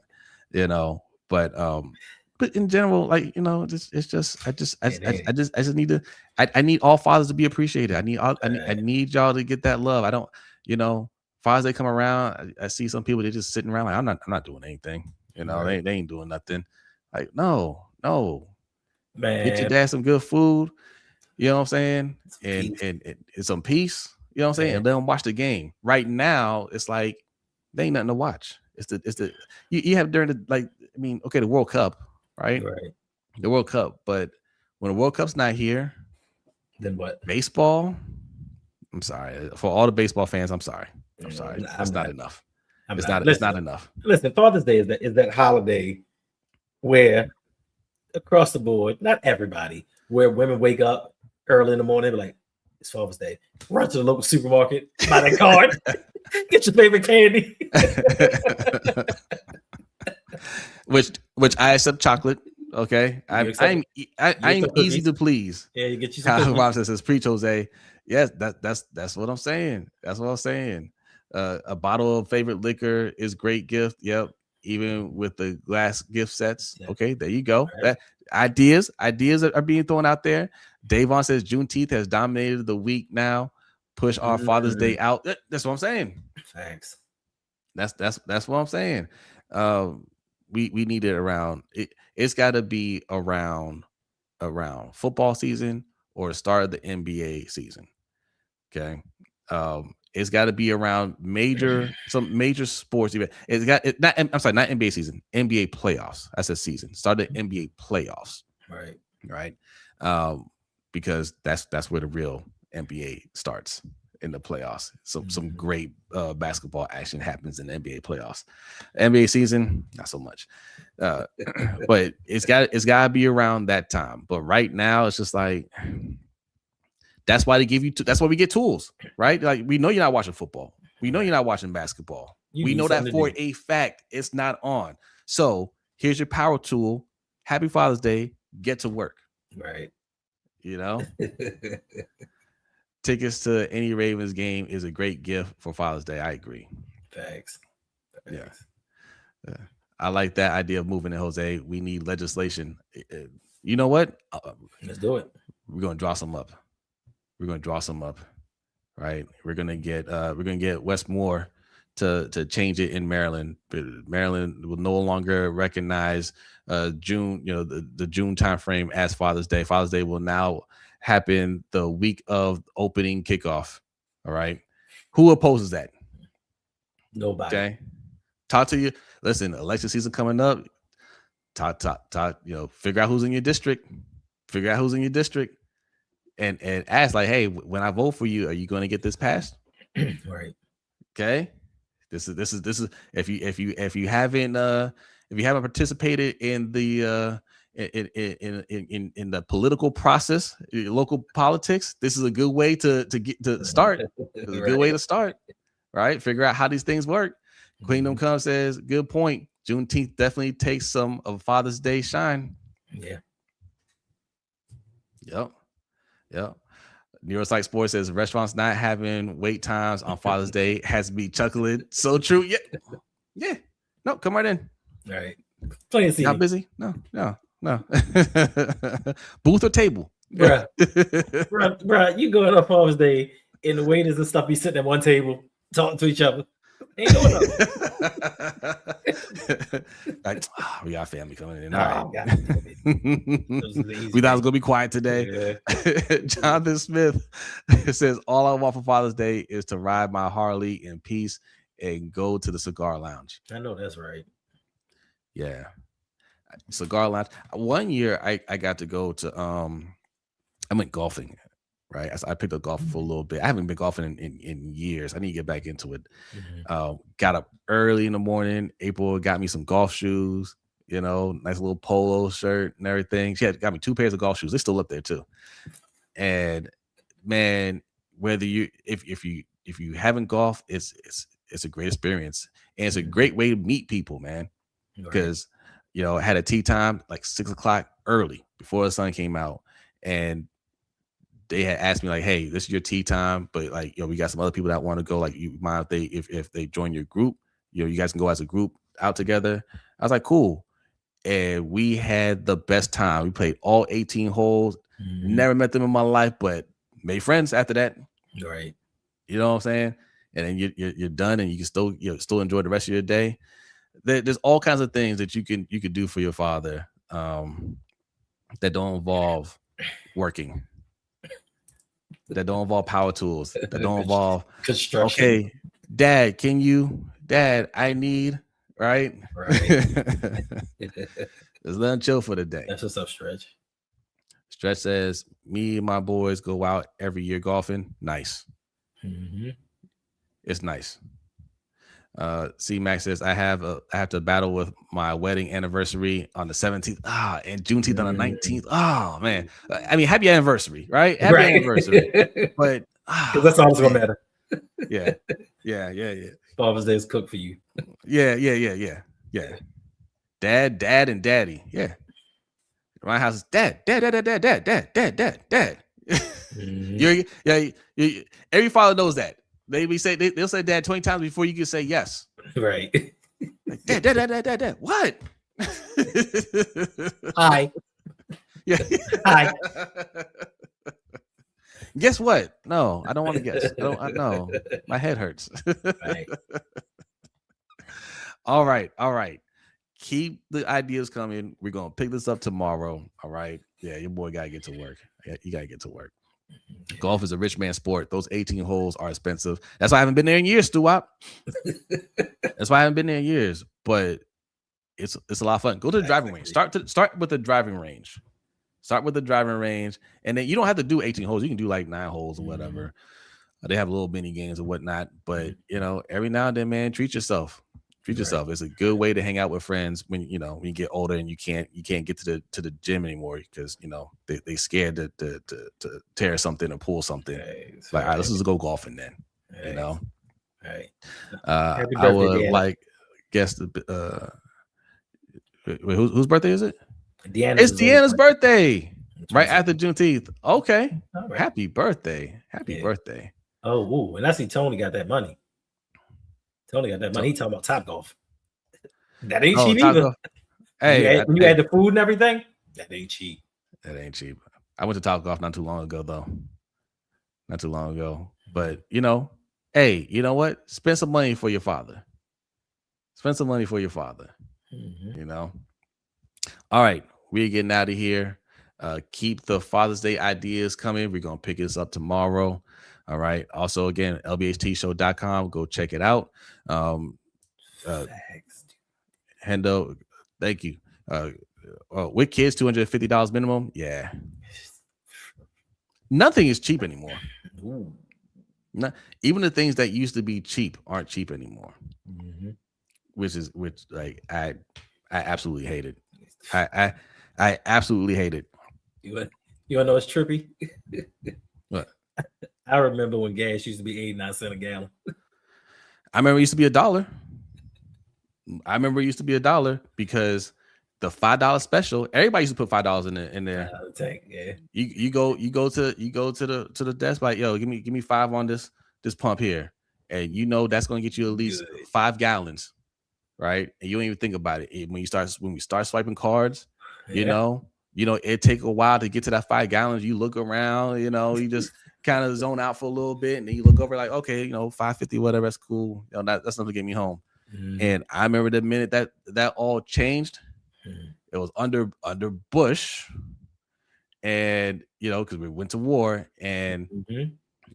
you know. But in general, like, you know, I just need to. I need all fathers to be appreciated. I need y'all to get that love. I don't, you know, fathers they come around. I see some people, they're just sitting around like I'm not doing anything. You know, they ain't doing nothing. Like no, man, get your dad some good food. You know what I'm saying? And some peace. You know what I'm saying? And let them watch the game. Right now, it's like they ain't nothing to watch. It's the you have during the, like, I mean, okay, the World Cup, right? The World Cup, but when the World Cup's not here, then what? Baseball. I'm sorry for all the baseball fans. I'm sorry. It's not enough. It's not enough. Listen, Father's Day is that holiday where across the board, not everybody, where women wake up early in the morning, be like, it's Father's Day. Run to the local supermarket, buy that card, get your favorite candy. which I accept chocolate. Okay, I'm easy to please. Yeah, you get you some. Mom says, "Preach, Jose." Yes, that's what I'm saying. That's what I'm saying. A bottle of favorite liquor is great gift. Yep, even with the glass gift sets. Yeah. Okay, there you go. Right. Ideas are being thrown out there. Davon says Juneteenth has dominated the week now. Push our Father's Day out. That's what I'm saying. Thanks. That's what I'm saying. We need it around. It's got to be around football season or the start of the NBA season. Okay. It's got to be around some major sports event. Not NBA season, NBA playoffs. That's a season. Start the NBA playoffs. Right. Because that's where the real NBA starts, in the playoffs. So some great basketball action happens in the NBA playoffs. NBA season, not so much. But it's got to be around that time. But right now, it's just like, that's why they give you. That's why we get tools, right? Like, we know you're not watching football. We know you're not watching basketball. We know that for a fact. It's not on. So here's your power tool. Happy Father's Day. Get to work. Right. You know, tickets to any Ravens game is a great gift for Father's Day. I agree. Thanks. Yeah. I like that idea of moving it, Jose. We need legislation. You know what? Let's do it. We're gonna draw some up. Right? We're gonna get Westmore to change it in Maryland. Maryland will no longer recognize June, you know, the June timeframe as Father's Day. Father's Day will now happen the week of opening kickoff. All right. Who opposes that? Nobody. Okay. Talk to you. Listen, election season coming up. Talk, you know, figure out who's in your district. And ask, like, hey, when I vote for you, are you going to get this passed? Right. Okay. This is if you haven't participated in the in the political process, local politics, this is a good way to get to start. It's a good way to start. Right. Figure out how these things work. Queendom Come says, good point. Juneteenth definitely takes some of Father's Day shine. Yeah. Yep. Neuropsych Sports says restaurants not having wait times on Father's Day has me chuckling. So true. Yeah. No, come right in. All right. Plenty of seating. Not busy? No. Booth or table? Bruh, you going on Father's Day and the waiters and stuff be sitting at one table talking to each other. Ain't doing nothing. Like, we got family coming in. All right. We thought it was gonna be quiet today. Yeah. Jonathan Smith says, all I want for Father's Day is to ride my Harley in peace and go to the cigar lounge. I know that's right. Yeah. Cigar lounge. One year I got to go to I went golfing. Right, I picked up golf for a little bit. I haven't been golfing in years. I need to get back into it. Got up early in the morning. April got me some golf shoes. Nice little polo shirt and everything. She got me 2 pairs of golf shoes. They're still up there too. And man, whether if you haven't golfed, it's a great experience, and it's a great way to meet people, man. Because I had a tee time like 6 o'clock early before the sun came out, and they had asked me like, hey, this is your tea time, but like, we got some other people that want to go. Like, you mind if they join your group? You guys can go as a group out together. I was like, cool. And we had the best time. We played all 18 holes. Never met them in my life, but made friends after that. Right. You know what I'm saying? And then you're done, and you can still enjoy the rest of your day. There's all kinds of things that you can do for your father that don't involve working. That don't involve power tools. That don't involve construction. Okay, Dad, I need, right? There's nothing chill for the day. That's what's up, Stretch. Stretch says, me and my boys go out every year golfing. Nice. It's nice. C Max says, I have to battle with my wedding anniversary on the 17th. And Juneteenth on the 19th. Oh man. I mean, happy anniversary, right? Happy anniversary. But because that's all that's gonna matter. Yeah. Father's Day is cooked for you. Yeah. Dad, and daddy. Yeah. My house is dad. Every father knows that. They'll say dad 20 times before you can say yes. Right. Like, dad. What? Hi. Yeah. Hi. Guess what? No, I don't want to guess. I know. My head hurts. Right. All right. Keep the ideas coming. We're gonna pick this up tomorrow. All right. Yeah, your boy gotta get to work. You gotta get to work. Golf is a rich man sport. Those 18 holes are expensive. That's why I haven't been there in years, Stuart. That's why I haven't been there in years. But it's a lot of fun. Go to the driving range. Start with the driving range. Start with the driving range, and then you don't have to do 18 holes. You can do like 9 holes or whatever. They have little mini games or whatnot. But every now and then, man, treat yourself. Treat yourself. It's a good way to hang out with friends when when you get older and you can't get to the gym anymore because they scared to tear something or pull something. All right, let's just go golfing then. Right. I would like guess the whose birthday is it? It's Deanna's birthday. Right after Juneteenth. Okay. Right. Happy birthday. Happy birthday. Oh, and I see Tony got that money. He talking about Topgolf. That ain't cheap either. Hey, when you add the food and everything, that ain't cheap. I went to Topgolf not too long ago, though. But hey, you know what? Spend some money for your father. All right, we're getting out of here. Keep the Father's Day ideas coming. We're gonna pick this up tomorrow. All right. Also, again, LBHTShow.com. Go check it out. Hendo, thank you. With kids, $250 minimum. Yeah. Nothing is cheap anymore. Even the things that used to be cheap aren't cheap anymore. Which I absolutely hate it. I absolutely hate it. You want to know what's trippy? What? I remember when gas used to be 89 cents a gallon. I remember it used to be $1. Because the $5 special. Everybody used to put $5 in there. Yeah. You go to the desk, like, yo, give me 5 on this pump here, and that's going to get you at least 5 gallons, right? And you don't even think about it. When we start swiping cards, it take a while to get to that 5 gallons. You look around, you just kind of zone out for a little bit, and then you look over like, okay, 550, whatever, that's cool. That's enough to get me home. Mm-hmm. And I remember the minute that all changed, it was under Bush, and because we went to war and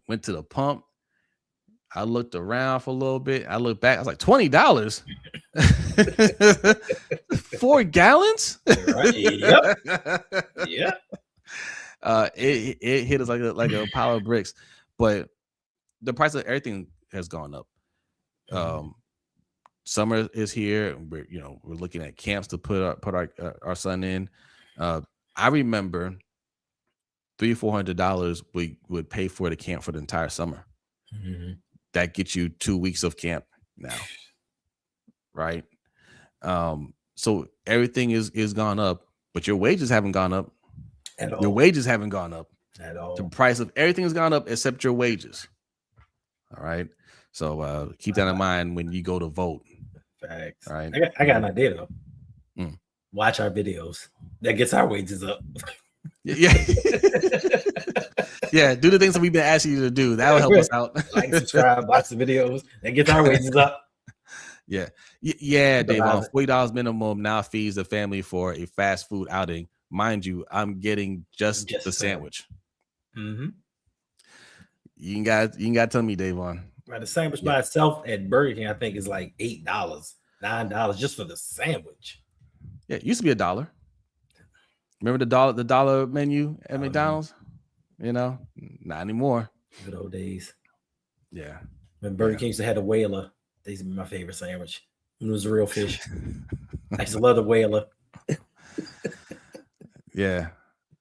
went to the pump. I looked around for a little bit. I looked back. I was like, $20, 4 gallons. Right. Yep. Yeah. It hit us like a pile of bricks, but the price of everything has gone up. Summer is here. We're looking at camps to put our son in. I remember $300-400 we would pay for the camp for the entire summer. Mm-hmm. That gets you 2 weeks of camp now, right? So everything is gone up, but your wages haven't gone up at all. Your wages haven't gone up at all. The price of everything has gone up except your wages. All right. So keep that in mind when you go to vote. Facts. All right. I got an idea though. Watch our videos. That gets our wages up. Yeah. Yeah. Do the things that we've been asking you to do. That will help us out. Like, subscribe, watch the videos. That gets our wages up. Yeah. Yeah, Dave. $40 minimum now feeds the family for a fast food outing. Mind you, I'm getting just the sandwich. Mm-hmm. You can got tell me, Davon. Right, the sandwich by itself at Burger King, I think, is like $8, $9 just for the sandwich. Yeah, it used to be $1. Remember the dollar menu at McDonald's? Not anymore. Good old days. Yeah. When Burger King used to have a whaler, they used to be my favorite sandwich. When it was real fish. I used to love the whaler. Yeah.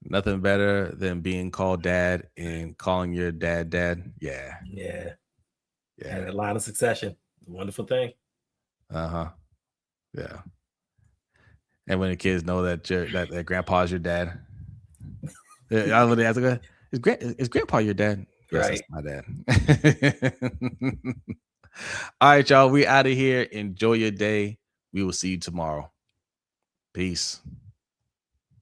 Nothing better than being called dad and calling your dad. Yeah. Yeah. And a line of succession. Wonderful thing. Uh-huh. Yeah. And when the kids know that that grandpa's your dad. I would ask, is grandpa your dad? Yes, right. That's my dad. All right, y'all. We out of here. Enjoy your day. We will see you tomorrow. Peace.